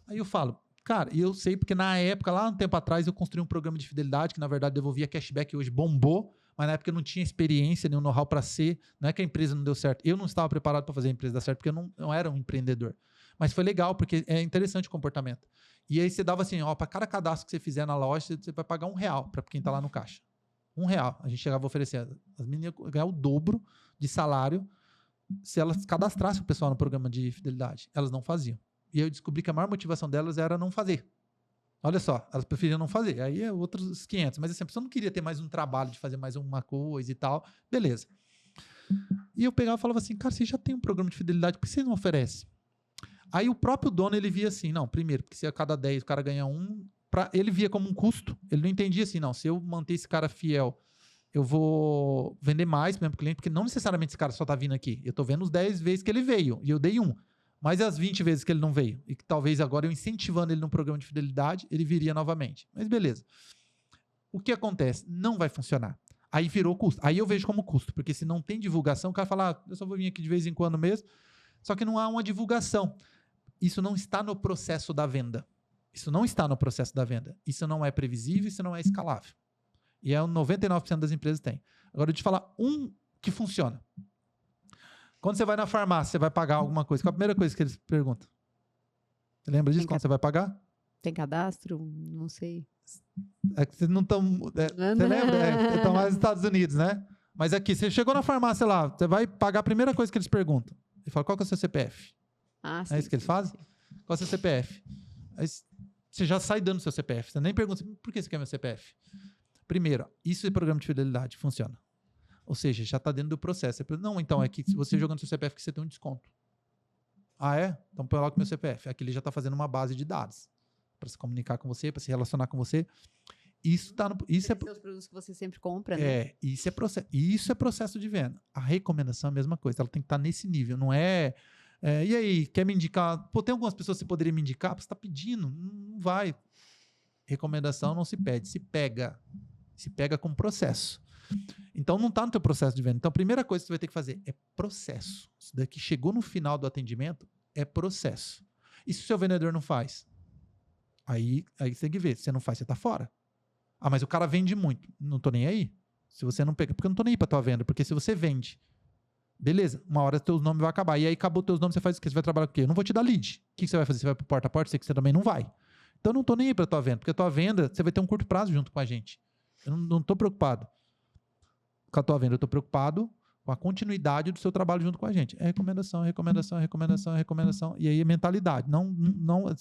Aí eu falo, cara, e eu sei porque na época, lá um tempo atrás, eu construí um programa de fidelidade que na verdade devolvia cashback e hoje bombou, mas na época eu não tinha experiência, nem o know-how para ser, não é que a empresa não deu certo, eu não estava preparado para fazer a empresa dar certo, porque eu não era um empreendedor. Mas foi legal, porque é interessante o comportamento. E aí você dava assim, ó, para cada cadastro que você fizer na loja, você vai pagar R$1 para quem está lá no caixa. R$1. A gente chegava a oferecer. As meninas iam ganhar o dobro de salário se elas cadastrassem o pessoal no programa de fidelidade. Elas não faziam. E eu descobri que a maior motivação delas era não fazer. Olha só, elas preferiam não fazer. Aí é outros 500. Mas assim, a pessoa não queria ter mais um trabalho de fazer mais uma coisa e tal. Beleza. E eu pegava e falava assim, cara, você já tem um programa de fidelidade, por que você não oferece? Aí o próprio dono, ele via assim, não, primeiro, porque se a cada 10 o cara ganha um, ele via como um custo, ele não entendia assim, não, se eu manter esse cara fiel, eu vou vender mais para o meu cliente, porque não necessariamente esse cara só está vindo aqui, eu estou vendo os 10 vezes que ele veio, e eu dei um, mas as 20 vezes que ele não veio, e que talvez agora eu incentivando ele num programa de fidelidade, ele viria novamente, mas beleza. O que acontece? Não vai funcionar. Aí virou custo, aí eu vejo como custo, porque se não tem divulgação, o cara fala, eu só vou vir aqui de vez em quando mesmo, só que não há uma divulgação. Isso não está no processo da venda. Isso não está no processo da venda. Isso não é previsível, isso não é escalável. E é o 99% das empresas tem. Agora, eu te falar um que funciona. Quando você vai na farmácia, você vai pagar alguma coisa. Qual a primeira coisa que eles perguntam? Você lembra disso? Quando você vai pagar? Tem cadastro? Não sei. É que vocês não estão... você lembra? Estão mais nos Estados Unidos, né? Mas aqui, você chegou na farmácia lá, você vai pagar a primeira coisa que eles perguntam. Ele fala, qual que é o seu CPF? Ah, sim, é isso que eles fazem? Qual é o seu CPF? Aí você já sai dando o seu CPF. Você nem pergunta, por que você quer meu CPF? Primeiro, isso é programa de fidelidade, funciona. Ou seja, já está dentro do processo. Não, então, é que se você jogando seu CPF, que você tem um desconto. Ah, é? Então, põe lá com o meu CPF. Aqui ele já está fazendo uma base de dados para se comunicar com você, para se relacionar com você. Isso está no... Isso é os produtos que você sempre compra, né? É, isso é processo de venda. A recomendação é a mesma coisa. Ela tem que estar nesse nível. Não é... e aí, quer me indicar? Pô, tem algumas pessoas que você poderia me indicar? Você está pedindo? Não vai. Recomendação não se pede, se pega. Se pega com processo. Então, não está no teu processo de venda. Então, a primeira coisa que você vai ter que fazer é processo. Isso daqui chegou no final do atendimento, é processo. E se o seu vendedor não faz? Aí você tem que ver. Se você não faz, você está fora. Ah, mas o cara vende muito. Não estou nem aí. Se você não pega... Porque eu não estou nem aí para tua venda. Porque se você vende... Beleza, uma hora teus nomes vai acabar. E aí acabou teus nomes, você faz o quê? Você vai trabalhar com o quê? Eu não vou te dar lead. O que você vai fazer? Você vai pro porta a porta? Sei que você também não vai. Então eu não tô nem aí pra tua venda, porque a tua venda, você vai ter um curto prazo junto com a gente. Eu não tô preocupado com a tua venda, eu tô preocupado com a continuidade do seu trabalho junto com a gente. É recomendação, recomendação, recomendação, recomendação. E aí é mentalidade. Não,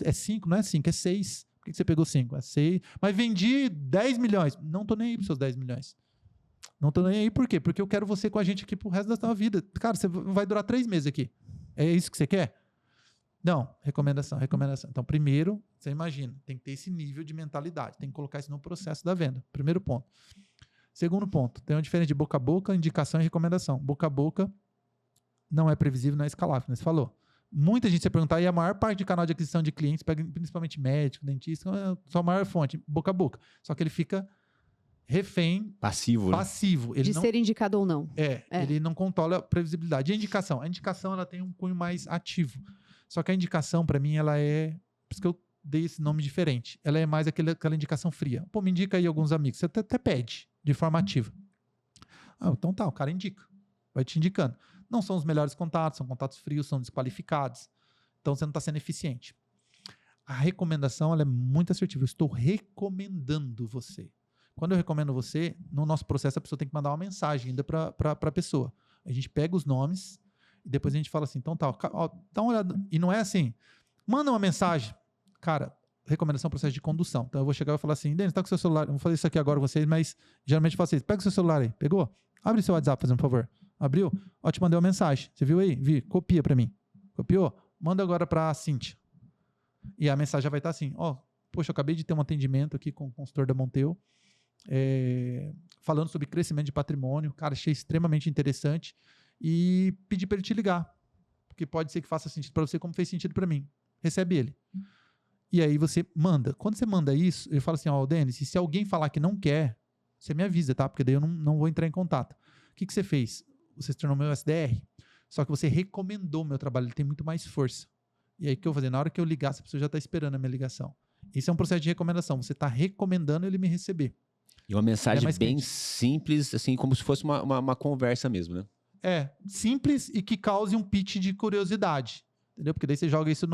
é 5, não é 5, é 6. Por que você pegou 5? É 6. Mas vendi 10 milhões. Não tô nem aí pros seus 10 milhões. Não tô nem aí, por quê? Porque eu quero você com a gente aqui pro resto da sua vida. Cara, você vai durar 3 meses aqui. É isso que você quer? Não. Recomendação, recomendação. Então, primeiro, você imagina, tem que ter esse nível de mentalidade. Tem que colocar isso no processo da venda. Primeiro ponto. Segundo ponto, tem uma diferença de boca a boca, indicação e recomendação. Boca a boca não é previsível, não é escalável, como você falou. Muita gente se perguntar, e a maior parte de canal de aquisição de clientes, principalmente médico, dentista, é só a maior fonte, boca a boca. Só que ele fica... refém passivo, né? Ele de não, ser indicado ou não. Ele não controla a previsibilidade. E a indicação ela tem um cunho mais ativo. Só que a indicação, para mim, ela é... Por isso que eu dei esse nome diferente. Ela é mais aquela indicação fria. Pô, me indica aí alguns amigos. Você até pede, de forma ativa. Ah, então tá, o cara indica. Vai te indicando. Não são os melhores contatos, são contatos frios, são desqualificados. Então você não está sendo eficiente. A recomendação, ela é muito assertiva. Eu estou recomendando você. Quando eu recomendo você, no nosso processo a pessoa tem que mandar uma mensagem ainda para a pessoa. A gente pega os nomes e depois a gente fala assim, então tá, ó, dá uma olhada. E não é assim, manda uma mensagem. Cara, recomendação é um processo de condução. Então eu vou chegar e vou falar assim, Denis, tá com o seu celular, eu vou fazer isso aqui agora com vocês, mas geralmente eu faço isso, pega o seu celular aí, pegou? Abre seu WhatsApp, fazendo um favor. Abriu? Ó, te mandei uma mensagem, você viu aí? Vi, copia pra mim. Copiou? Manda agora pra Cíntia. E a mensagem já vai estar assim, ó, poxa, eu acabei de ter um atendimento aqui com o consultor da Monteu, falando sobre crescimento de patrimônio, cara, achei extremamente interessante e pedi para ele te ligar, porque pode ser que faça sentido para você como fez sentido para mim. Recebe ele. E aí você manda. Quando você manda isso, ele fala assim, ó, Denis, e se alguém falar que não quer, você me avisa, tá? Porque daí eu não vou entrar em contato. O que você fez? Você se tornou meu SDR, só que você recomendou o meu trabalho, ele tem muito mais força. E aí o que eu vou fazer? Na hora que eu ligar, essa pessoa já está esperando a minha ligação. Isso é um processo de recomendação. Você está recomendando ele me receber. E uma mensagem bem simples, assim, como se fosse uma conversa mesmo, né? Simples e que cause um pitch de curiosidade. Entendeu? Porque daí você joga isso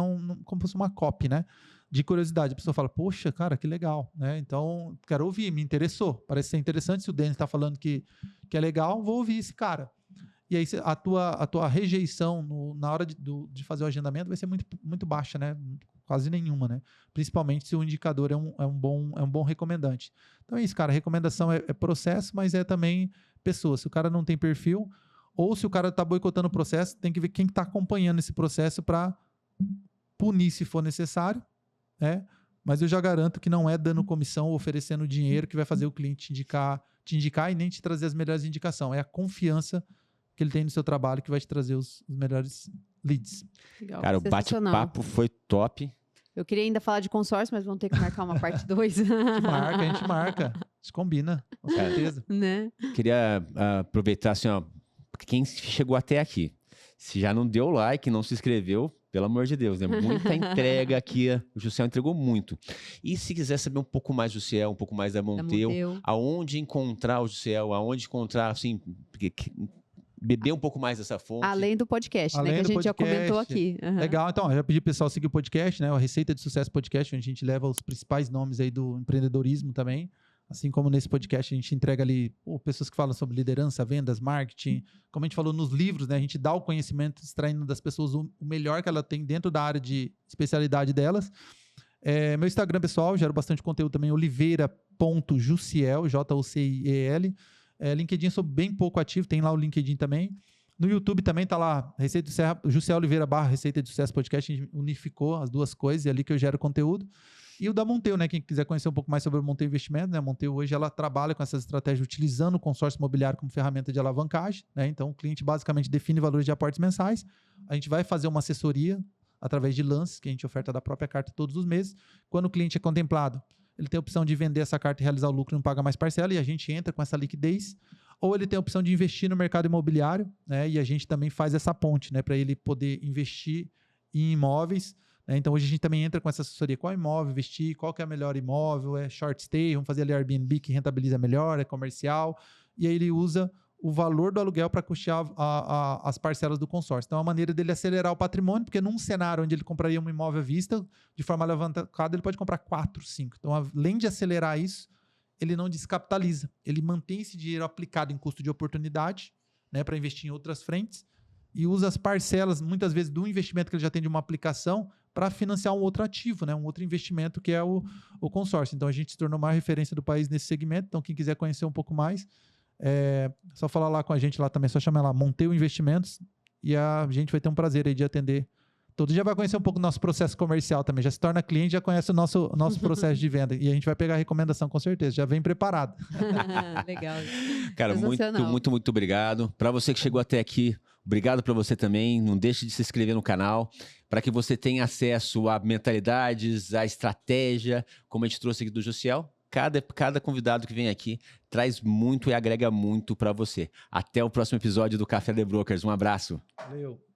como se fosse uma copy, né? De curiosidade. A pessoa fala, poxa, cara, que legal, né? Então, quero ouvir, me interessou. Parece ser interessante. Se o Denis está falando que é legal, vou ouvir esse cara. E aí a tua rejeição na hora de fazer o agendamento vai ser muito, muito baixa, né? Quase nenhuma, né? Principalmente se o indicador é um bom recomendante. Então é isso, cara. Recomendação é processo, mas é também pessoa. Se o cara não tem perfil, ou se o cara está boicotando o processo, tem que ver quem está acompanhando esse processo para punir se for necessário, né? Mas eu já garanto que não é dando comissão ou oferecendo dinheiro que vai fazer o cliente te indicar e nem te trazer as melhores indicações. É a confiança que ele tem no seu trabalho que vai te trazer os melhores leads. Legal. Cara, o bate-papo foi top. Eu queria ainda falar de consórcio, mas vamos ter que marcar uma parte 2. A gente marca. A gente combina, com certeza. Né? Queria aproveitar assim, ó, quem chegou até aqui, se já não deu like, não se inscreveu, pelo amor de Deus, né? Muita entrega aqui, o Jussiel entregou muito. E se quiser saber um pouco mais do Jussiel, um pouco mais da Monteu, aonde encontrar o Jussiel, aonde encontrar, assim, beber um pouco mais dessa fonte. Além do podcast, né? Que a gente já comentou aqui. Legal, então, eu já pedi pro pessoal seguir o podcast, né? O Receita de Sucesso Podcast, onde a gente leva os principais nomes aí do empreendedorismo também. Assim como nesse podcast a gente entrega ali pessoas que falam sobre liderança, vendas, marketing. Como a gente falou nos livros, né? A gente dá o conhecimento, extraindo das pessoas o melhor que ela tem dentro da área de especialidade delas. Meu Instagram pessoal, gero bastante conteúdo também, oliveira.jussiel, Juciel. LinkedIn eu sou bem pouco ativo, tem lá o LinkedIn também. No YouTube também tá lá, Receita de Sucesso, Jussiel Oliveira / Receita de Sucesso Podcast, a gente unificou as duas coisas, é ali que eu gero conteúdo. E o da Monteu, né? Quem quiser conhecer um pouco mais sobre o Monteu Investimento, né? A Monteu hoje ela trabalha com essas estratégias utilizando o consórcio imobiliário como ferramenta de alavancagem, né? Então o cliente basicamente define valores de aportes mensais. A gente vai fazer uma assessoria através de lances que a gente oferta da própria carta todos os meses. Quando o cliente é contemplado, ele tem a opção de vender essa carta e realizar o lucro e não paga mais parcela, e a gente entra com essa liquidez. Ou ele tem a opção de investir no mercado imobiliário, né? E a gente também faz essa ponte, né? Para ele poder investir em imóveis. Né? Então hoje a gente também entra com essa assessoria. Qual imóvel investir? Qual que é o melhor imóvel? É short stay? Vamos fazer ali Airbnb que rentabiliza melhor? É comercial? E aí ele usa o valor do aluguel para custear as parcelas do consórcio. Então é uma maneira dele acelerar o patrimônio, porque num cenário onde ele compraria um imóvel à vista, de forma alavancada, ele pode comprar 4, 5. Então, além de acelerar isso, ele não descapitaliza. Ele mantém esse dinheiro aplicado em custo de oportunidade, né, para investir em outras frentes, e usa as parcelas, muitas vezes, do investimento que ele já tem de uma aplicação para financiar um outro ativo, né, um outro investimento que é o consórcio. Então a gente se tornou uma referência do país nesse segmento. Então quem quiser conhecer um pouco mais, só falar lá com a gente lá também, só chamar lá Monteu Investimentos, e a gente vai ter um prazer aí de atender todos. Já vai conhecer um pouco do nosso processo comercial também, já se torna cliente, já conhece o nosso processo de venda, e a gente vai pegar a recomendação com certeza, já vem preparado. Legal. Cara, muito obrigado. Para você que chegou até aqui, obrigado para você também. Não deixe de se inscrever no canal, para que você tenha acesso a mentalidades, a estratégia, como a gente trouxe aqui do Jussiel. Cada convidado que vem aqui traz muito e agrega muito para você. Até o próximo episódio do Café The Brokers. Um abraço. Valeu.